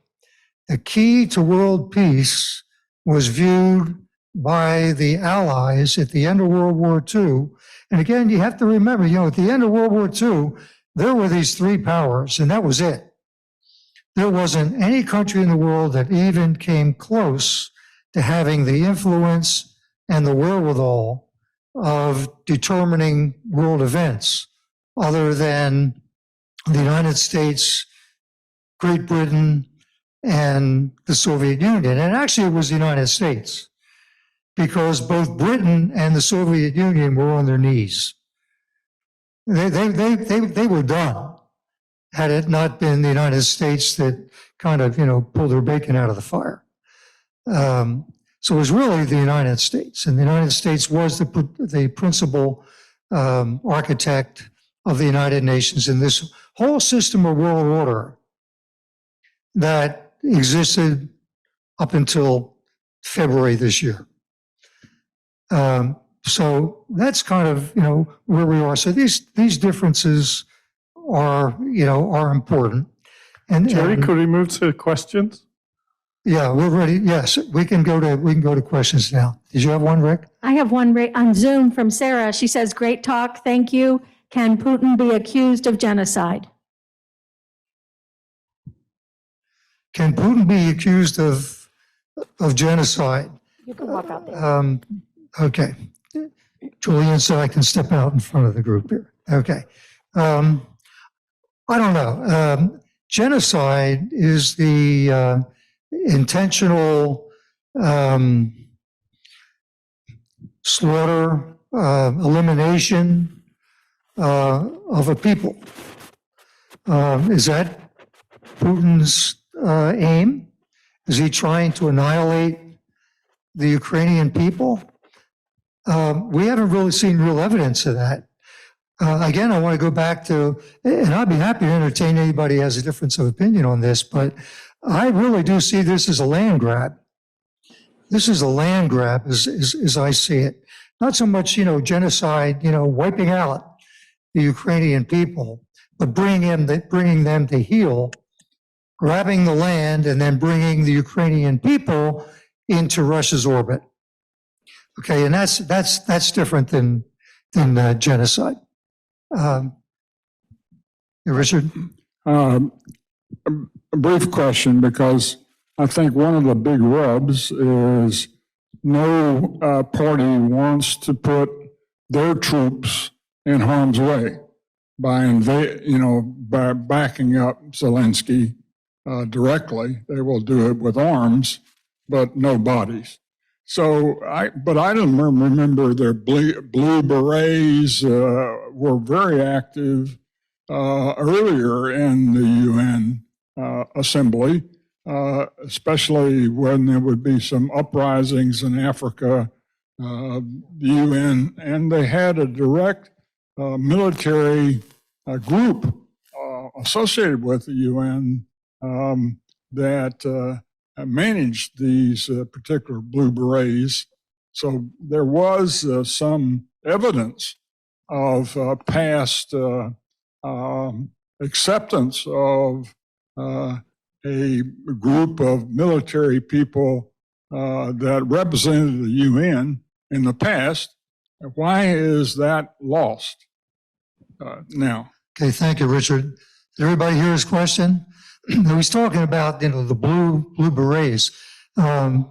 [SPEAKER 2] The key to world peace was viewed by the Allies at the end of World War II. And again, you have to remember, at the end of World War II, there were these three powers, and that was it. There wasn't any country in the world that even came close to having the influence and the wherewithal of determining world events other than the United States, Great Britain, and the Soviet Union. And actually, it was the United States, because both Britain and the Soviet Union were on their knees. They were done, had it not been the United States that kind of, pulled their bacon out of the fire. So it was really the United States, and the United States was the principal architect of the United Nations in this whole system of world order that existed up until February this year. So that's kind of, where we are. So these differences are important. And
[SPEAKER 1] Jerry, could we move to questions?
[SPEAKER 2] Yeah, we're ready. Yes, we can go to questions now. Did you have one, Rick?
[SPEAKER 3] I have one on Zoom from Sarah. She says, "Great talk. Thank you. Can Putin be accused of genocide?"
[SPEAKER 2] Can Putin be accused of genocide?
[SPEAKER 3] You can walk out there.
[SPEAKER 2] Okay. Julian said I can step out in front of the group here. Okay. I don't know. Genocide is the intentional slaughter, elimination of a people. Is that Putin's aim? Is he trying to annihilate the Ukrainian people? We haven't really seen real evidence of that. Again, I want to go back to, and I'd be happy to entertain anybody who has a difference of opinion on this, but I really do see this as a land grab. This is a land grab as I see it. Not so much, genocide, wiping out the Ukrainian people, but bringing them to heel grabbing the land and then bringing the Ukrainian people into Russia's orbit. Okay, and that's different than genocide. Richard?
[SPEAKER 4] A brief question, because I think one of the big rubs is no party wants to put their troops in harm's way by by backing up Zelensky directly. They will do it with arms, but no bodies. So I don't remember their blue berets were very active earlier in the UN assembly, especially when there would be some uprisings in Africa, the UN, and they had a direct military group associated with the UN that managed these particular blue berets. So there was some evidence of past acceptance of a group of military people that represented the UN in the past. Why is that lost now?
[SPEAKER 2] Okay, thank you, Richard. Did everybody hear his question? He's talking about, the blue berets. And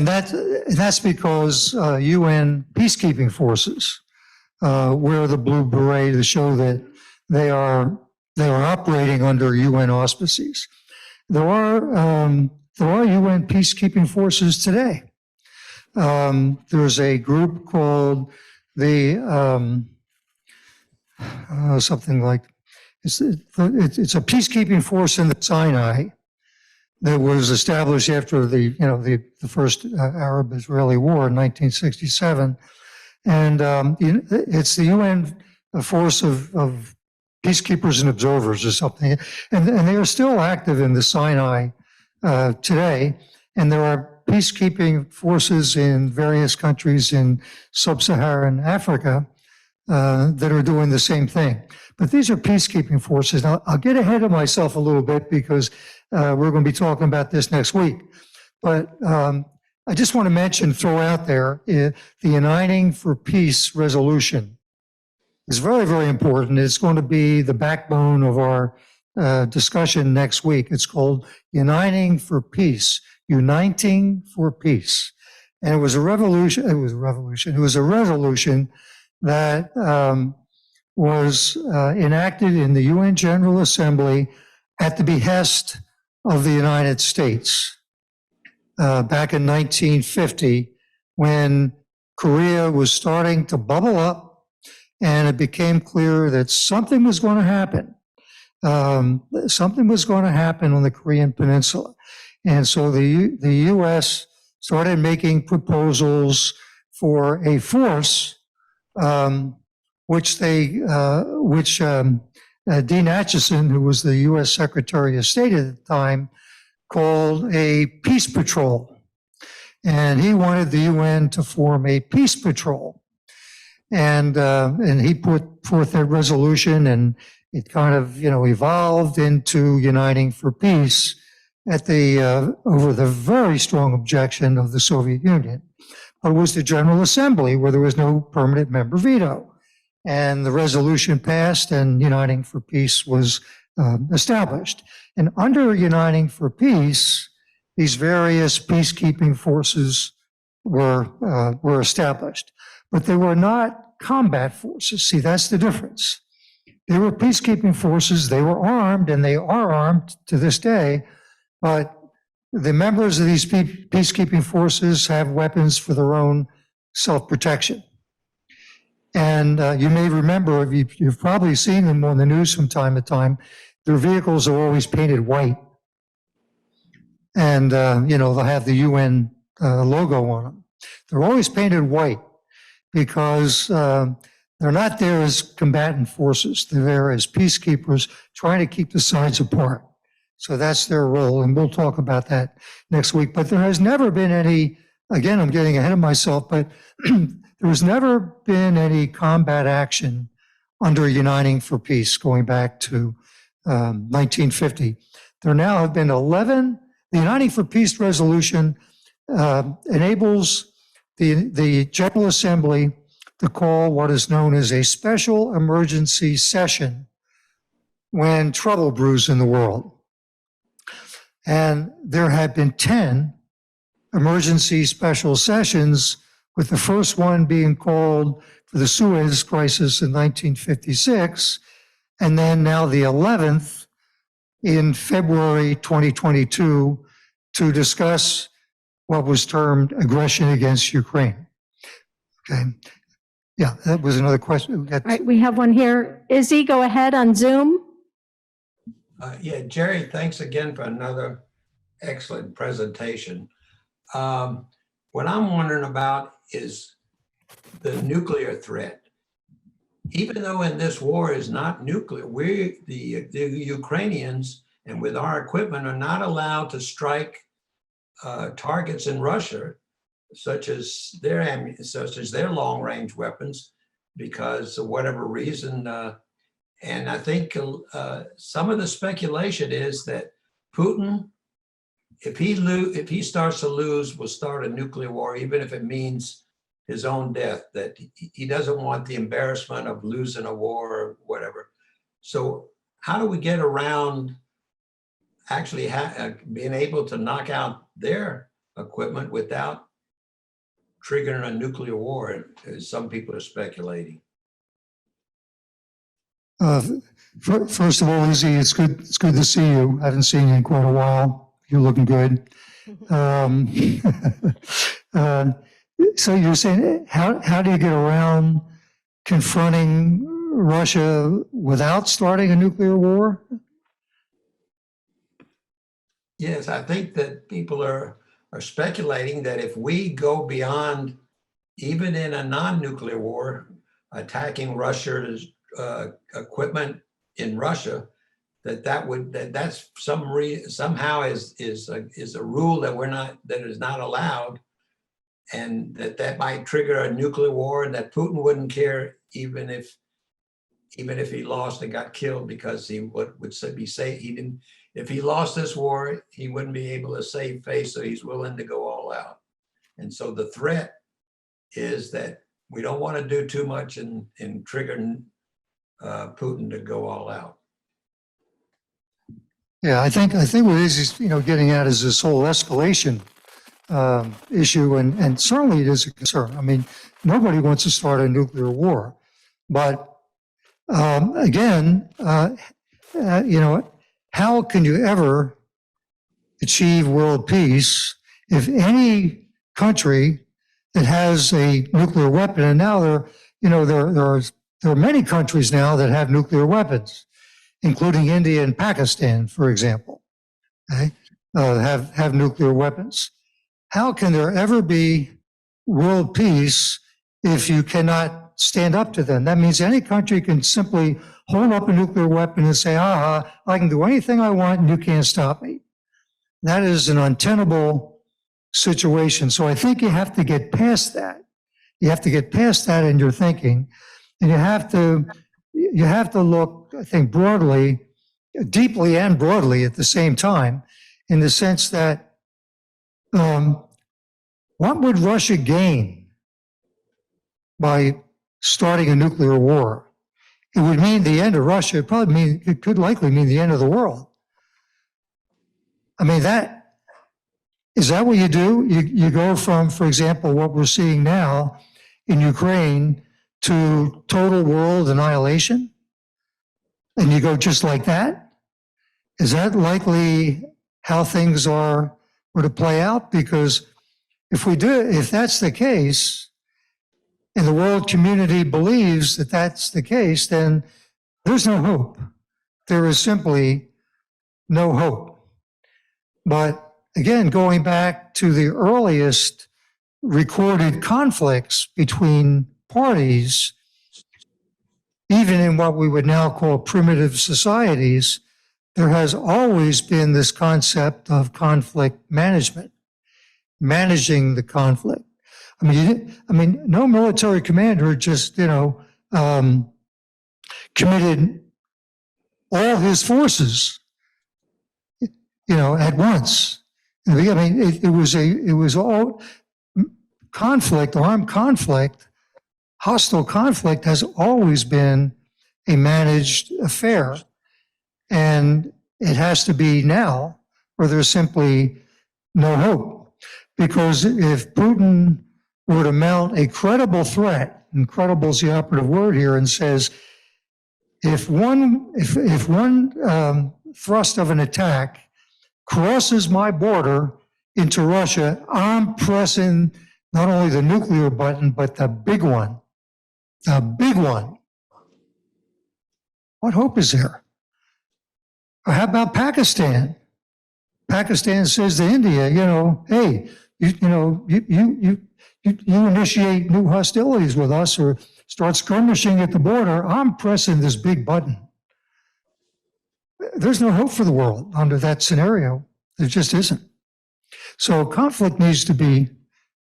[SPEAKER 2] that's because UN peacekeeping forces wear the blue beret to show that they are operating under UN auspices. There are UN peacekeeping forces today. There's a group called the something like it's a peacekeeping force in the Sinai that was established after the first Arab-Israeli War in 1967. And it's the UN force of peacekeepers and observers or something. And they are still active in the Sinai today. And there are peacekeeping forces in various countries in sub-Saharan Africa that are doing the same thing. But these are peacekeeping forces. Now, I'll get ahead of myself a little bit because we're going to be talking about this next week. But I just want to throw out there, the Uniting for Peace resolution is very, very important. It's going to be the backbone of our discussion next week. It's called Uniting for Peace, Uniting for Peace. And it was a revolution. It was a resolution that was enacted in the UN General Assembly at the behest of the United States back in 1950, when Korea was starting to bubble up and it became clear that something was going to happen. Something was going to happen on the Korean Peninsula. And so the U.S. started making proposals for a force which Dean Acheson, who was the U.S. Secretary of State at the time, called a peace patrol. And he wanted the UN to form a peace patrol. And he put forth that resolution, and it kind of, evolved into Uniting for Peace at over the very strong objection of the Soviet Union. But it was the General Assembly where there was no permanent member veto. And the resolution passed and Uniting for Peace was established. And under Uniting for Peace, these various peacekeeping forces were established. But they were not combat forces. See, that's the difference. They were peacekeeping forces. They were armed, and they are armed to this day. But the members of these peacekeeping forces have weapons for their own self-protection. And you may remember, you've probably seen them on the news from time to time, their vehicles are always painted white. And, they'll have the UN logo on them. They're always painted white because they're not there as combatant forces. They're there as peacekeepers trying to keep the sides apart. So that's their role, and we'll talk about that next week. But there has never been any, again, I'm getting ahead of myself, but there has never been any combat action under Uniting for Peace going back to 1950. There now have been 11. The Uniting for Peace resolution enables the General Assembly to call what is known as a special emergency session when trouble brews in the world. And there have been 10 emergency special sessions, with the first one being called for the Suez Crisis in 1956, and then now the 11th in February 2022 to discuss what was termed aggression against Ukraine. Okay. Yeah, that was another question.
[SPEAKER 3] All right, we have one here. Izzy, go ahead on Zoom.
[SPEAKER 5] Yeah, Jerry, thanks again for another excellent presentation. What I'm wondering about is the nuclear threat. Even though in this war is not nuclear, the Ukrainians, and with our equipment, are not allowed to strike targets in Russia, such as their long-range weapons, because of whatever reason. And I think some of the speculation is that Putin, if he starts to lose, will start a nuclear war, even if it means his own death, that he doesn't want the embarrassment of losing a war or whatever. So how do we get around actually being able to knock out their equipment without triggering a nuclear war, as some people are speculating?
[SPEAKER 2] First of all, Izzy, it's good to see you. I haven't seen you in quite a while. You're looking good. So you're saying, how do you get around confronting Russia without starting a nuclear war?
[SPEAKER 5] Yes, I think that people are speculating that if we go beyond, even in a non-nuclear war, attacking Russia's equipment in Russia, that's somehow is a rule that is not allowed, and that might trigger a nuclear war, and that Putin wouldn't care even if he lost and got killed, because he would be safe. If he lost this war, he wouldn't be able to save face, so he's willing to go all out. And so the threat is that we don't want to do too much and trigger Putin to go all out.
[SPEAKER 2] Yeah, I think what is getting at is this whole escalation issue, and certainly it is a concern. I mean, nobody wants to start a nuclear war, but again, how can you ever achieve world peace if any country that has a nuclear weapon, and now there are many countries now that have nuclear weapons, including India and Pakistan, for example, okay, have nuclear weapons. How can there ever be world peace if you cannot stand up to them? That means any country can simply hold up a nuclear weapon and say, I can do anything I want and you can't stop me. That is an untenable situation. So I think you have to get past that. You have to get past that in your thinking, and you have to look, I think, broadly, deeply and broadly at the same time, in the sense that what would Russia gain by starting a nuclear war? It would mean the end of Russia. It could likely mean the end of the world. I mean, is that what you do? You go from, for example, what we're seeing now in Ukraine to total world annihilation? And you go just like that? Is that likely how things are to play out? Because if that's the case, and the world community believes that that's the case, then there's no hope. There is simply no hope. But again, going back to the earliest recorded conflicts between parties, even in what we would now call primitive societies, there has always been this concept of conflict management, managing the conflict. I mean, no military commander just, committed all his forces, at once. I mean, it was all conflict, armed conflict, hostile conflict has always been a managed affair. And it has to be now, or there's simply no hope. Because if Putin were to mount a credible threat, and credible is the operative word here, and says, if one thrust of an attack crosses my border into Russia, I'm pressing not only the nuclear button, but the big one. The big one. What hope is there? Or how about Pakistan? Pakistan says to India, hey, you initiate new hostilities with us or start skirmishing at the border, I'm pressing this big button. There's no hope for the world under that scenario. There just isn't. So conflict needs to be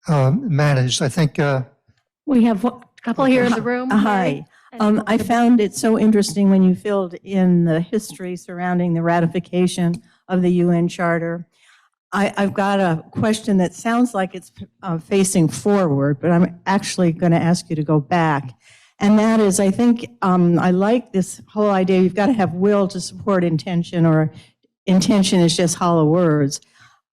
[SPEAKER 2] managed. I think.
[SPEAKER 3] We have a couple here in the room.
[SPEAKER 6] Hi. I found it so interesting when you filled in the history surrounding the ratification of the UN Charter. I've got a question that sounds like it's facing forward, but I'm actually going to ask you to go back. And that is, I think I like this whole idea, you've got to have will to support intention, or intention is just hollow words.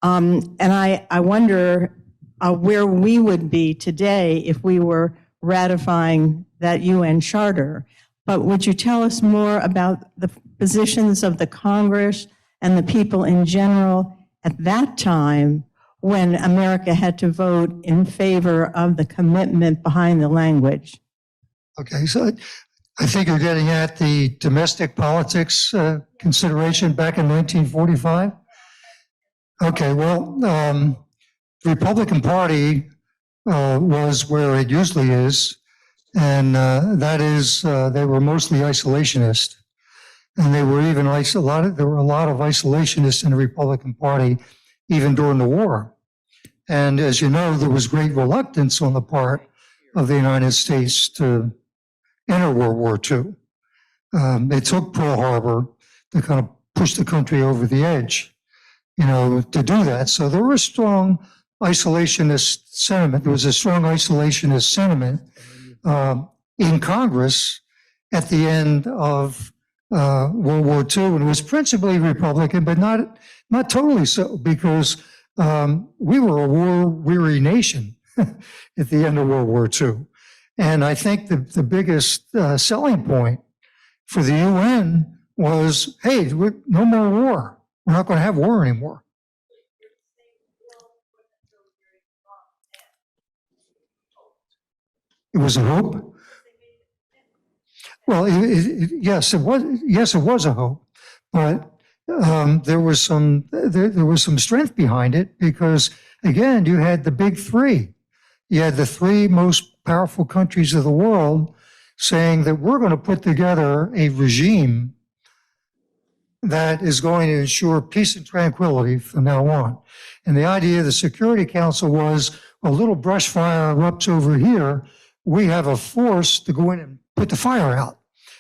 [SPEAKER 6] And I wonder where we would be today if we were ratifying that UN Charter. But would you tell us more about the positions of the Congress and the people in general at that time when America had to vote in favor of the commitment behind the language?
[SPEAKER 2] Okay, so I think you're getting at the domestic politics consideration back in 1945. Okay, well, the Republican Party was where it usually is, and that is they were mostly isolationist, and they were even there were a lot of isolationists in the Republican Party even during the war. And as you know, there was great reluctance on the part of the United States to enter World War II. It took Pearl Harbor to kind of push the country over the edge, to do that. So there was strong isolationist sentiment. There was a strong isolationist sentiment in Congress at the end of World War II, and it was principally Republican, but not totally so, because we were a war-weary nation at the end of World War II. And I think the biggest selling point for the UN was, hey, no more war. We're not going to have war anymore. It was a hope. Well, yes, it was. Yes, it was a hope, but there was some strength behind it because, again, you had the big three. You had the three most powerful countries of the world saying that we're going to put together a regime that is going to ensure peace and tranquility from now on. And the idea of the Security Council was a little brush fire erupts over here. We have a force to go in and put the fire out.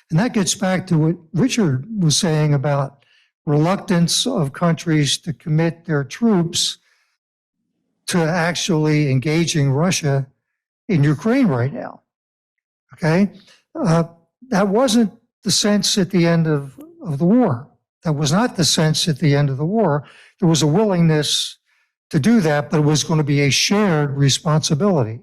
[SPEAKER 2] And that gets back to what Richard was saying about reluctance of countries to commit their troops to actually engaging Russia in Ukraine right now. Okay? That wasn't the sense at the end of the war. That was not the sense at the end of the war. There was a willingness to do that, but it was going to be a shared responsibility.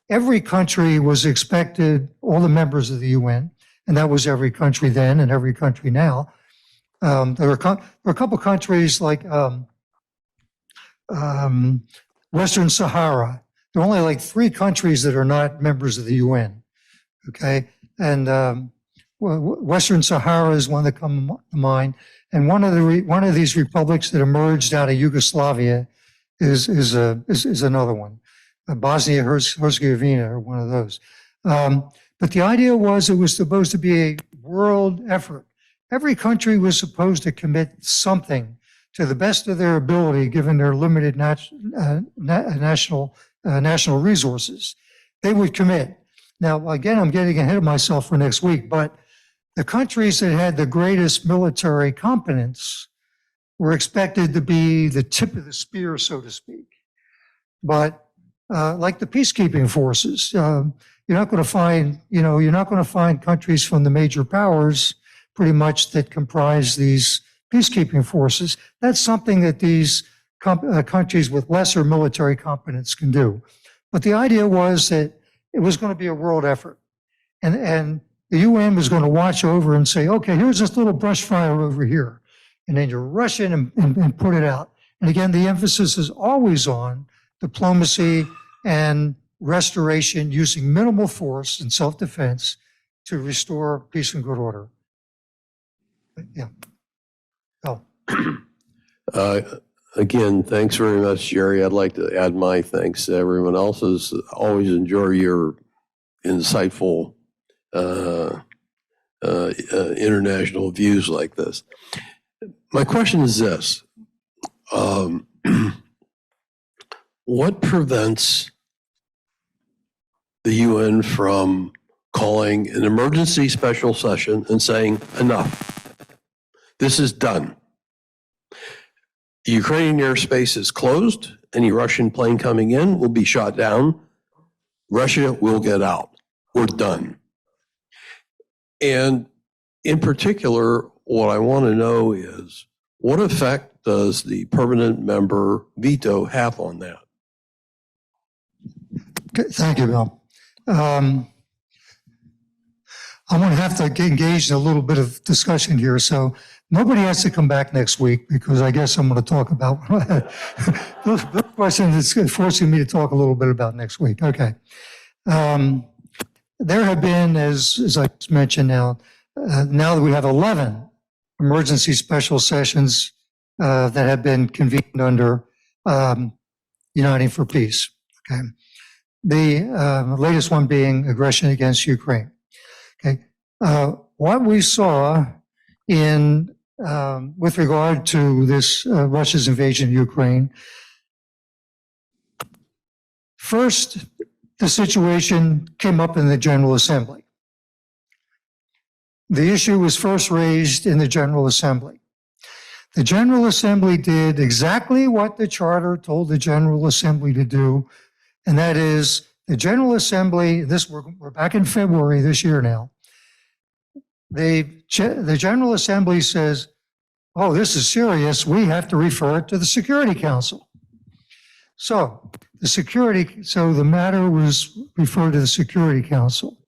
[SPEAKER 2] Every country was expected, all the members of the UN, and that was every country then and every country now. There were a couple countries like Western Sahara. There are only like 3 countries that are not members of the UN. Okay, and Western Sahara is one that comes to mind, and one of these republics that emerged out of Yugoslavia is another one. Bosnia Herzegovina, or one of those. But the idea was it was supposed to be a world effort. Every country was supposed to commit something to the best of their ability, given their limited national resources. They would commit. Now, again, I'm getting ahead of myself for next week, but the countries that had the greatest military competence were expected to be the tip of the spear, so to speak. But like the peacekeeping forces, you're not going to find, you're not going to find countries from the major powers pretty much that comprise these peacekeeping forces. That's something that these countries with lesser military competence can do. But the idea was that it was going to be a world effort. And the UN was going to watch over and say, okay, here's this little brush fire over here. And then you rush in and put it out. And again, the emphasis is always on diplomacy and restoration using minimal force and self-defense to restore peace and good order. Yeah. Oh.
[SPEAKER 7] Again, thanks very much, Jerry. I'd like to add my thanks to everyone else's. Always enjoy your insightful international views like this. My question is this. What prevents the UN from calling an emergency special session and saying, enough, this is done? Ukrainian airspace is closed. Any Russian plane coming in will be shot down. Russia will get out. We're done. And in particular, what I want to know is, what effect does the permanent member veto have on that?
[SPEAKER 2] Okay, thank you, Bill. I'm going to have to engage in a little bit of discussion here. So nobody has to come back next week because I guess I'm going to talk about those questions. It's forcing me to talk a little bit about next week. Okay. There have been, as I mentioned now that we have 11 emergency special sessions that have been convened under Uniting for Peace. Okay. The latest one being aggression against Ukraine. Okay. What we saw in with regard to this Russia's invasion of Ukraine, first, the situation came up in the General Assembly. The issue was first raised in the General Assembly. The General Assembly did exactly what the Charter told the General Assembly to do, and that is the General Assembly, we're back in February this year now, the General Assembly says, oh, this is serious, we have to refer it to the Security Council. So the matter was referred to the Security Council.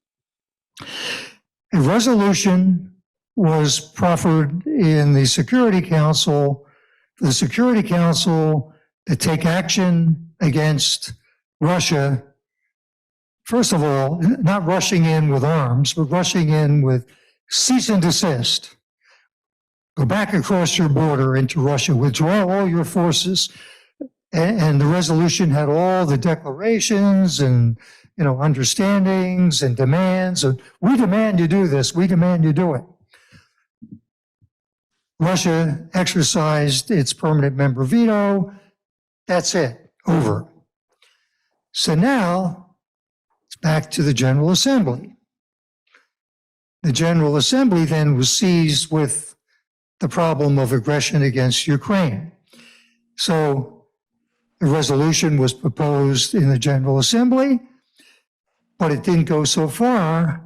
[SPEAKER 2] A resolution was proffered in the Security Council for the Security Council to take action against Russia. First of all, not rushing in with arms, but rushing in with cease and desist. Go back across your border into Russia, withdraw all your forces. And the resolution had all the declarations and, understandings and demands. We demand you do this. We demand you do it. Russia exercised its permanent member veto. That's it. Over. So now it's back to the General Assembly. The General Assembly then was seized with the problem of aggression against Ukraine. So the resolution was proposed in the General Assembly, but it didn't go so far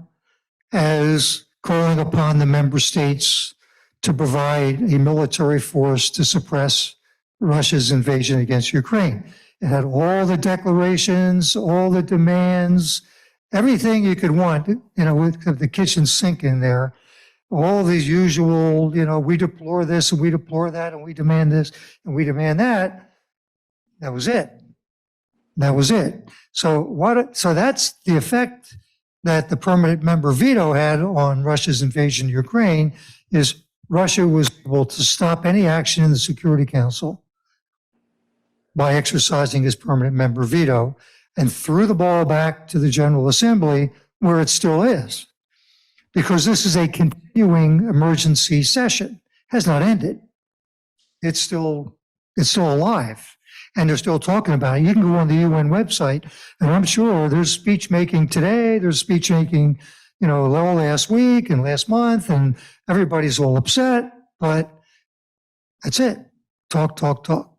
[SPEAKER 2] as calling upon the member states to provide a military force to suppress Russia's invasion against Ukraine. It had all the declarations, all the demands, everything you could want, with the kitchen sink in there. All these usual, we deplore this and we deplore that and we demand this and we demand that. That was it. That was it. So that's the effect that the permanent member veto had on Russia's invasion of Ukraine, is Russia was able to stop any action in the Security Council by exercising his permanent member veto and threw the ball back to the General Assembly, where it still is. Because this is a continuing emergency session, has not ended. It's still alive. And they're still talking about it. You can go on the UN website, and I'm sure there's speech making today, there's speech making all last week and last month, and everybody's all upset, but that's it. Talk, talk, talk.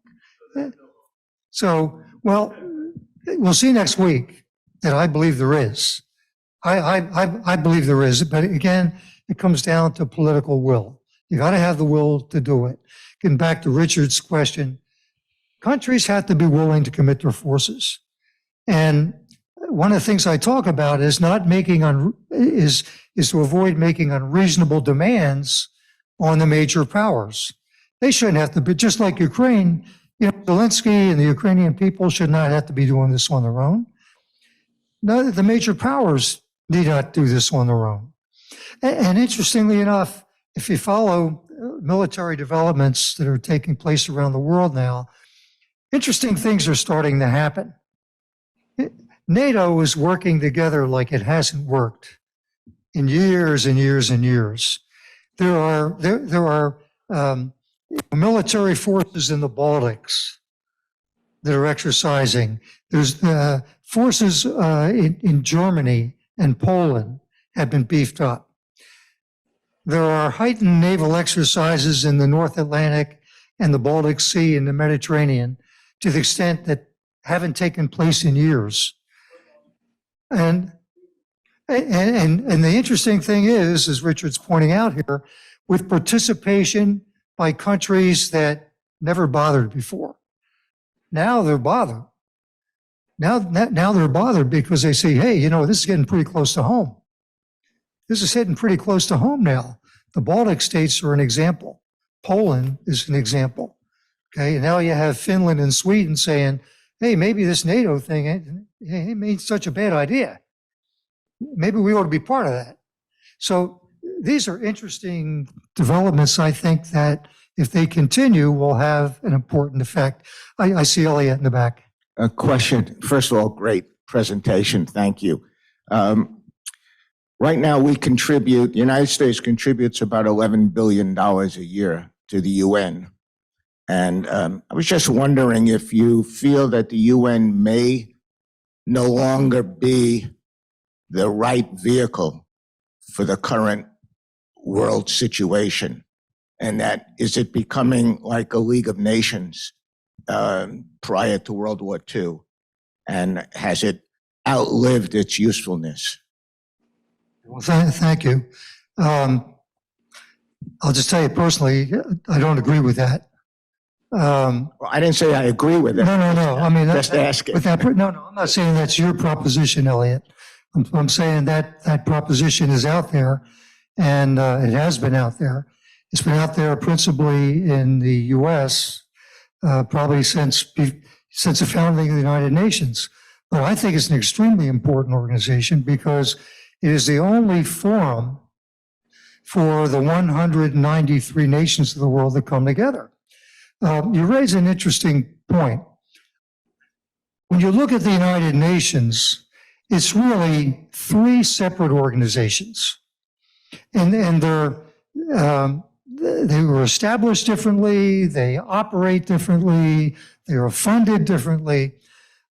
[SPEAKER 2] So, well, we'll see next week that I believe there is. I believe there is, but again, it comes down to political will. You got to have the will to do it. Getting back to Richard's question, countries have to be willing to commit their forces. And one of the things I talk about is not making is to avoid making unreasonable demands on the major powers. They shouldn't have to be, just like Ukraine, Zelensky and the Ukrainian people should not have to be doing this on their own. No, the major powers need not do this on their own. And interestingly enough, if you follow military developments that are taking place around the world now, interesting things are starting to happen. NATO is working together like it hasn't worked in years and years and years. There are military forces in the Baltics that are exercising. There's forces in Germany and Poland have been beefed up. There are heightened naval exercises in the North Atlantic and the Baltic Sea and the Mediterranean to the extent that haven't taken place in years. And the interesting thing is, as Richard's pointing out here, with participation by countries that never bothered before. Now they're bothered. Now they're bothered because they say, hey, this is getting pretty close to home. This is hitting pretty close to home now. The Baltic states are an example. Poland is an example. Okay, and now you have Finland and Sweden saying, hey, maybe this NATO thing ain't such a bad idea. Maybe we ought to be part of that. So these are interesting developments, I think, that if they continue, will have an important effect. I see Elliot in the back.
[SPEAKER 8] A question. First of all, great presentation. Thank you. Right now, the United States contributes about $11 billion a year to the UN. And I was just wondering if you feel that the UN may no longer be the right vehicle for the current world situation, and that is it becoming like a League of Nations prior to World War II, and has it outlived its usefulness?
[SPEAKER 2] Well, thank you. I'll just tell you personally, I don't agree with that.
[SPEAKER 8] Well, I didn't say I agree with it.
[SPEAKER 2] No. I mean,
[SPEAKER 8] just asking.
[SPEAKER 2] No, I'm not saying that's your proposition, Elliot. I'm saying that proposition is out there, and it has been out there. It's been out there principally in the U.S. Probably since the founding of the United Nations. But I think it's an extremely important organization because it is the only forum for the 193 nations of the world that come together. You raise an interesting point. When you look at the United Nations, it's really three separate organizations. And they were established differently, they operate differently, they are funded differently.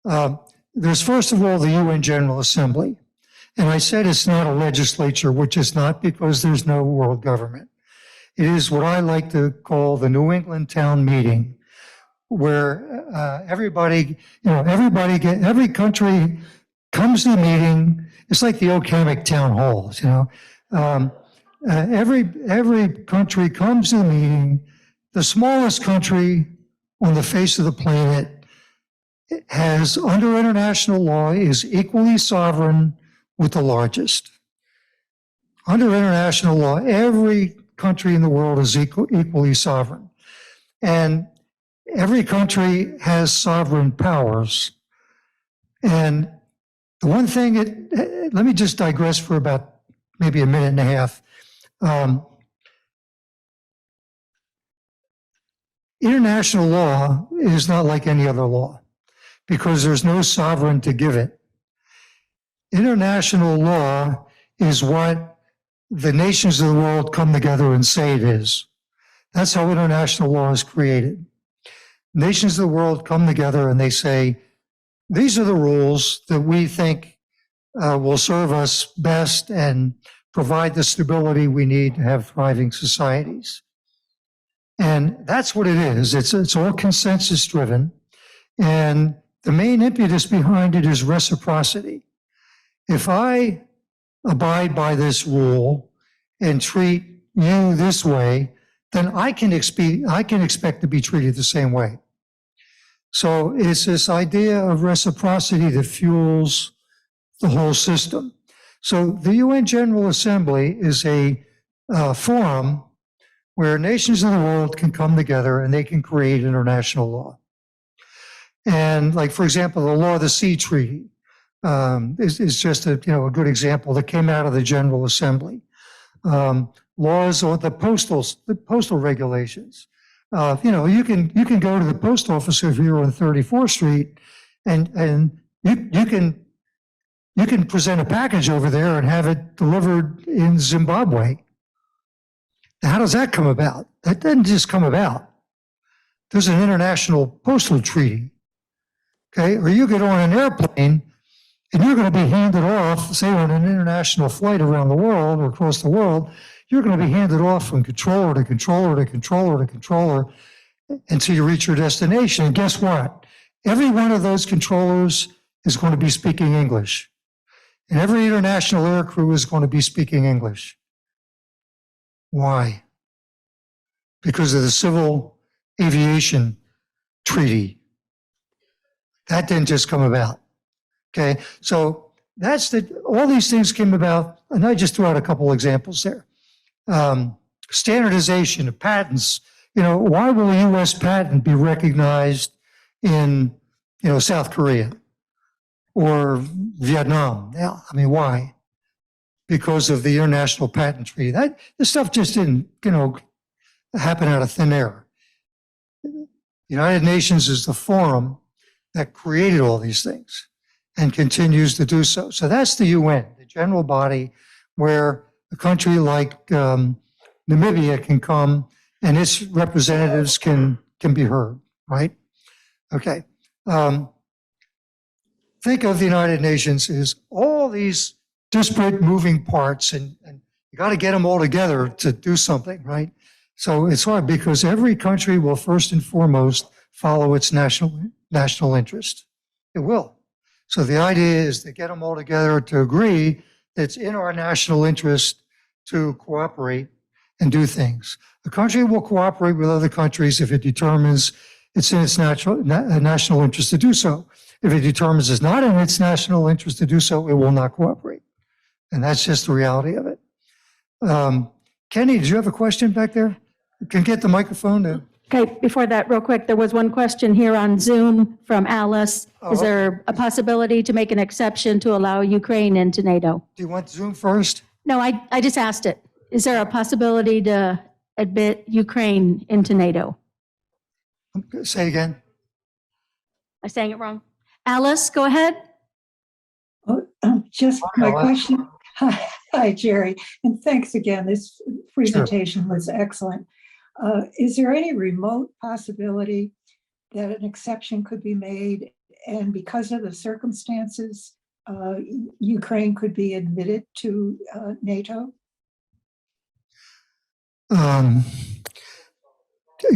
[SPEAKER 2] There's first of all the UN General Assembly. And I said it's not a legislature, which is not because there's no world government. It is what I like to call the New England Town Meeting, where every country comes to the meeting. It's like the Okamic Town Halls, every country comes to the meeting. The smallest country on the face of the planet has, under international law, is equally sovereign with the largest. Under international law, every country in the world is equally sovereign. And every country has sovereign powers. And the one thing, let me just digress for about maybe a minute and a half. International law is not like any other law because there's no sovereign to give it. International law is what the nations of the world come together and say it is. That's how international law is created. Nations of the world come together and they say, these are the rules that we think will serve us best and provide the stability we need to have thriving societies. And that's what it is. It's all consensus driven. And the main impetus behind it is reciprocity. If I abide by this rule and treat you this way, then I can expect to be treated the same way. So it's this idea of reciprocity that fuels the whole system. So the UN General Assembly is a forum where nations of the world can come together and they can create international law. And like, for example, the Law of the Sea Treaty is just a good example that came out of the General Assembly. Laws or the postal regulations. You can go to the post office if you're on 34th Street and you can present a package over there and have it delivered in Zimbabwe. Now, how does that come about? That doesn't just come about. There's an international postal treaty. Okay, or you get on an airplane and you're going to be handed off, say on an international flight around the world or across the world, you're going to be handed off from controller to controller to controller to controller until you reach your destination. And guess what? Every one of those controllers is going to be speaking English. And every international air crew is going to be speaking English. Why? Because of the Civil Aviation Treaty. That didn't just come about. Okay, so all these things came about, and I just threw out a couple examples there. Standardization of patents. Why will a U.S. patent be recognized in, South Korea or Vietnam? Now, why? Because of the International Patent Treaty. This stuff just didn't, happen out of thin air. The United Nations is the forum that created all these things and continues to do so. So that's the UN, the general body where a country like Namibia can come and its representatives can be heard, right? Okay. Think of the United Nations as all these disparate moving parts and you got to get them all together to do something, right? So it's hard because every country will first and foremost follow its national interest. It will. So the idea is to get them all together to agree that it's in our national interest to cooperate and do things. A country will cooperate with other countries if it determines it's in its national interest to do so. If it determines it's not in its national interest to do so, it will not cooperate. And that's just the reality of it. Kenny, did you have a question back there? Can you get the microphone to...
[SPEAKER 3] Okay, before that, real quick, there was one question here on Zoom from Alice. Is there a possibility to make an exception to allow Ukraine into NATO?
[SPEAKER 2] Do you want Zoom first?
[SPEAKER 3] No, I just asked it. Is there a possibility to admit Ukraine into NATO?
[SPEAKER 2] Say again.
[SPEAKER 3] Am I saying it wrong? Alice, go ahead.
[SPEAKER 9] Just my question. Hi, Jerry, and thanks again. This presentation was excellent. Is there any remote possibility that an exception could be made and because of the circumstances, Ukraine could be admitted to NATO?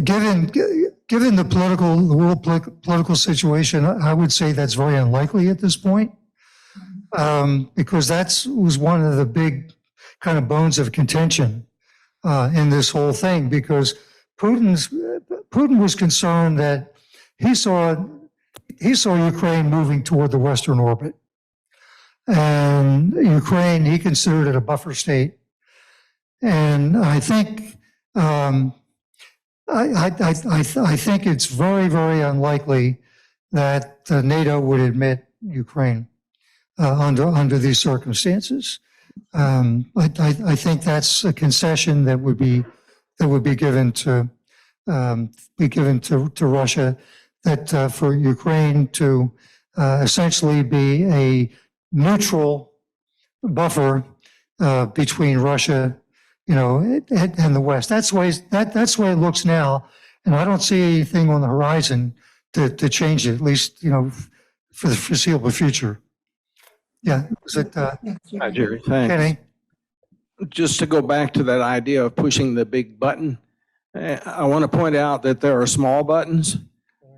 [SPEAKER 2] Given the world political situation, I would say that's very unlikely at this point, because that was one of the big kind of bones of contention in this whole thing. Because Putin was concerned that he saw Ukraine moving toward the Western orbit, and Ukraine he considered it a buffer state, and I think. I think it's very, very unlikely that NATO would admit Ukraine under these circumstances. I think that's a concession that would be given to Russia, that for Ukraine to essentially be a neutral buffer between Russia, and the West. That's the way it looks now, and I don't see anything on the horizon to change it, at least, for the foreseeable future. Yeah, is it
[SPEAKER 10] Hi, Jerry. Thanks.
[SPEAKER 2] Kenny?
[SPEAKER 10] Just to go back to that idea of pushing the big button, I want to point out that there are small buttons,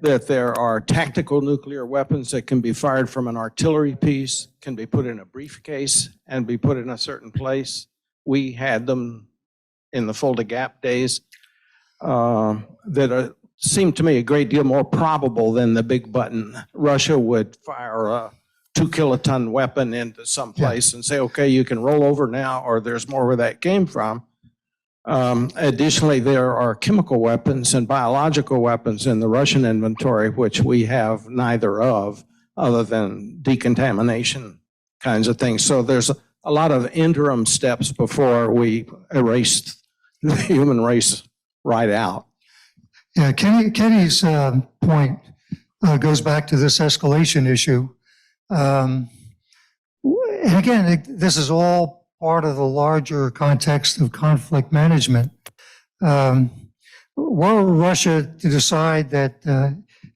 [SPEAKER 10] that there are tactical nuclear weapons that can be fired from an artillery piece, can be put in a briefcase and be put in a certain place. We had them in the Fulda Gap days that seemed to me a great deal more probable than the big button. Russia would fire a 2-kiloton weapon into some place and say, okay, you can roll over now, or there's more where that came from. Additionally, there are chemical weapons and biological weapons in the Russian inventory, which we have neither of, other than decontamination kinds of things. So there's a lot of interim steps before we erase the human race right out.
[SPEAKER 2] Yeah, Kenny's point goes back to this escalation issue. And again, this is all part of the larger context of conflict management. Were Russia to decide that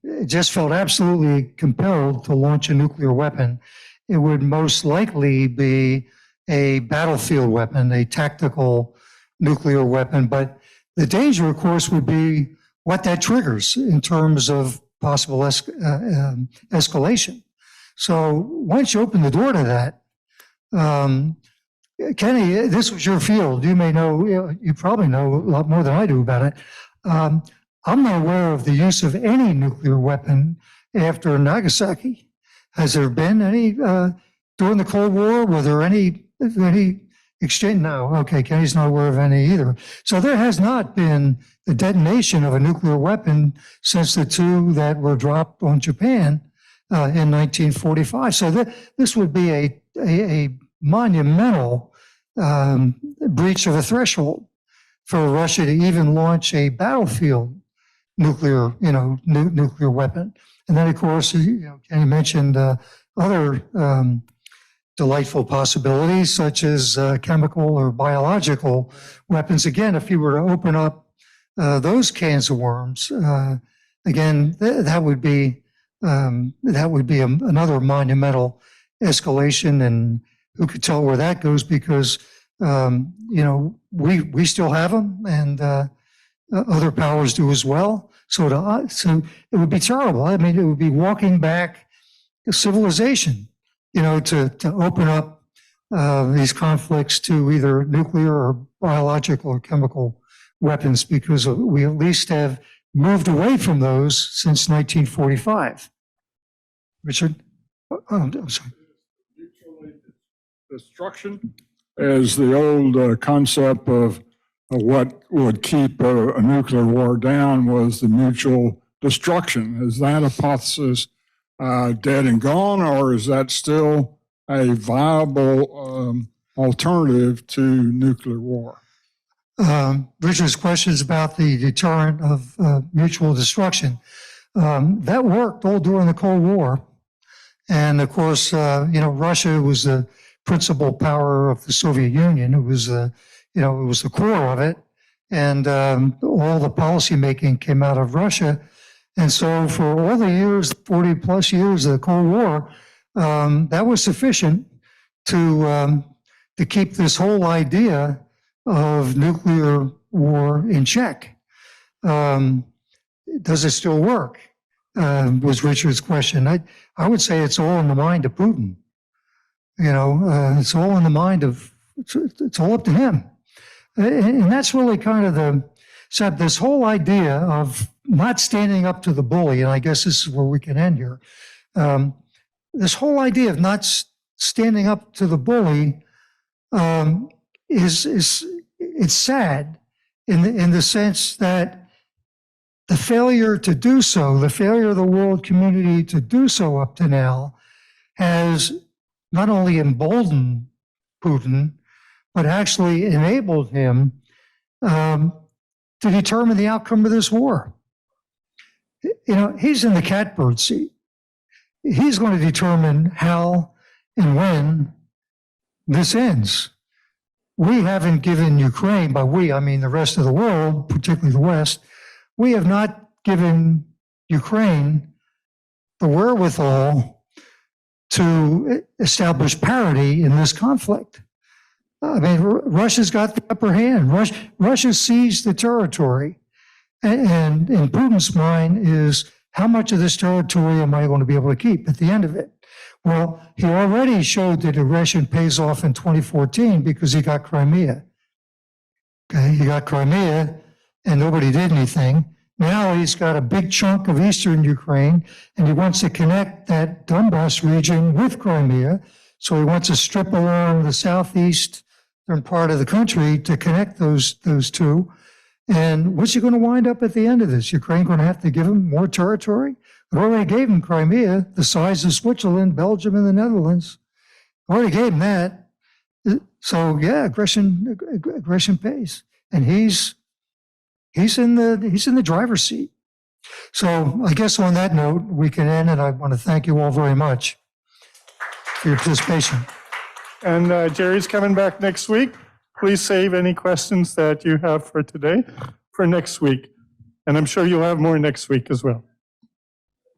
[SPEAKER 2] it just felt absolutely compelled to launch a nuclear weapon, it would most likely be a battlefield weapon, a tactical nuclear weapon. But the danger, of course, would be what that triggers in terms of possible escalation. So once you open the door to that, Kenny, this was your field. You may know, you probably know a lot more than I do about it. I'm not aware of the use of any nuclear weapon after Nagasaki. Has there been any during the Cold War? Were there any exchange? No. Okay, Kenny's not aware of any either. So there has not been the detonation of a nuclear weapon since the two that were dropped on Japan in 1945. So this would be a monumental breach of a threshold for Russia to even launch a battlefield nuclear weapon. And then, of course, Kenny mentioned other delightful possibilities, such as chemical or biological weapons. Again, if you were to open up those cans of worms, again, that would be another monumental escalation, and who could tell where that goes? Because we still have them, and other powers do as well. So it would be terrible. I mean, it would be walking back civilization, to open up these conflicts to either nuclear or biological or chemical weapons, because we at least have moved away from those since 1945. Richard? Oh, I'm sorry.
[SPEAKER 4] Destruction is the old concept of what would keep a nuclear war down was the mutual destruction. Is that hypothesis dead and gone, or is that still a viable alternative to nuclear war?
[SPEAKER 2] Richard's question is about the deterrent of mutual destruction. That worked all during the Cold War. And of course, Russia was the principal power of the Soviet Union. It was the core of it. And all the policy making came out of Russia. And so for all the years, 40 plus years of the Cold War, that was sufficient to keep this whole idea of nuclear war in check. Does it still work? Was Richard's question. I would say it's all in the mind of Putin. It's all in the mind of, it's all up to him. And that's really kind of this whole idea of not standing up to the bully, and I guess this is where we can end here. This whole idea of not standing up to the bully it's sad in the sense that the failure to do so, the failure of the world community to do so up to now, has not only emboldened Putin, but actually enabled him to determine the outcome of this war. He's in the catbird seat. He's going to determine how and when this ends. We haven't given Ukraine, by we, I mean the rest of the world, particularly the West, we have not given Ukraine the wherewithal to establish parity in this conflict. I mean, Russia's got the upper hand. Russia seized the territory. And in Putin's mind is, how much of this territory am I going to be able to keep at the end of it? Well, he already showed that aggression pays off in 2014 because he got Crimea. Okay, he got Crimea and nobody did anything. Now he's got a big chunk of eastern Ukraine and he wants to connect that Donbass region with Crimea. So he wants to strip along the southeastern part of the country to connect those two. And what's he going to wind up at the end of this? Ukraine going to have to give him more territory? It already gave him Crimea, the size of Switzerland, Belgium, and the Netherlands. Already gave him that. So yeah, aggression pays, and he's in the driver's seat. So I guess on that note, we can end, and I want to thank you all very much for your participation.
[SPEAKER 1] And Jerry's coming back next week. Please save any questions that you have for today for next week. And I'm sure you'll have more next week as well.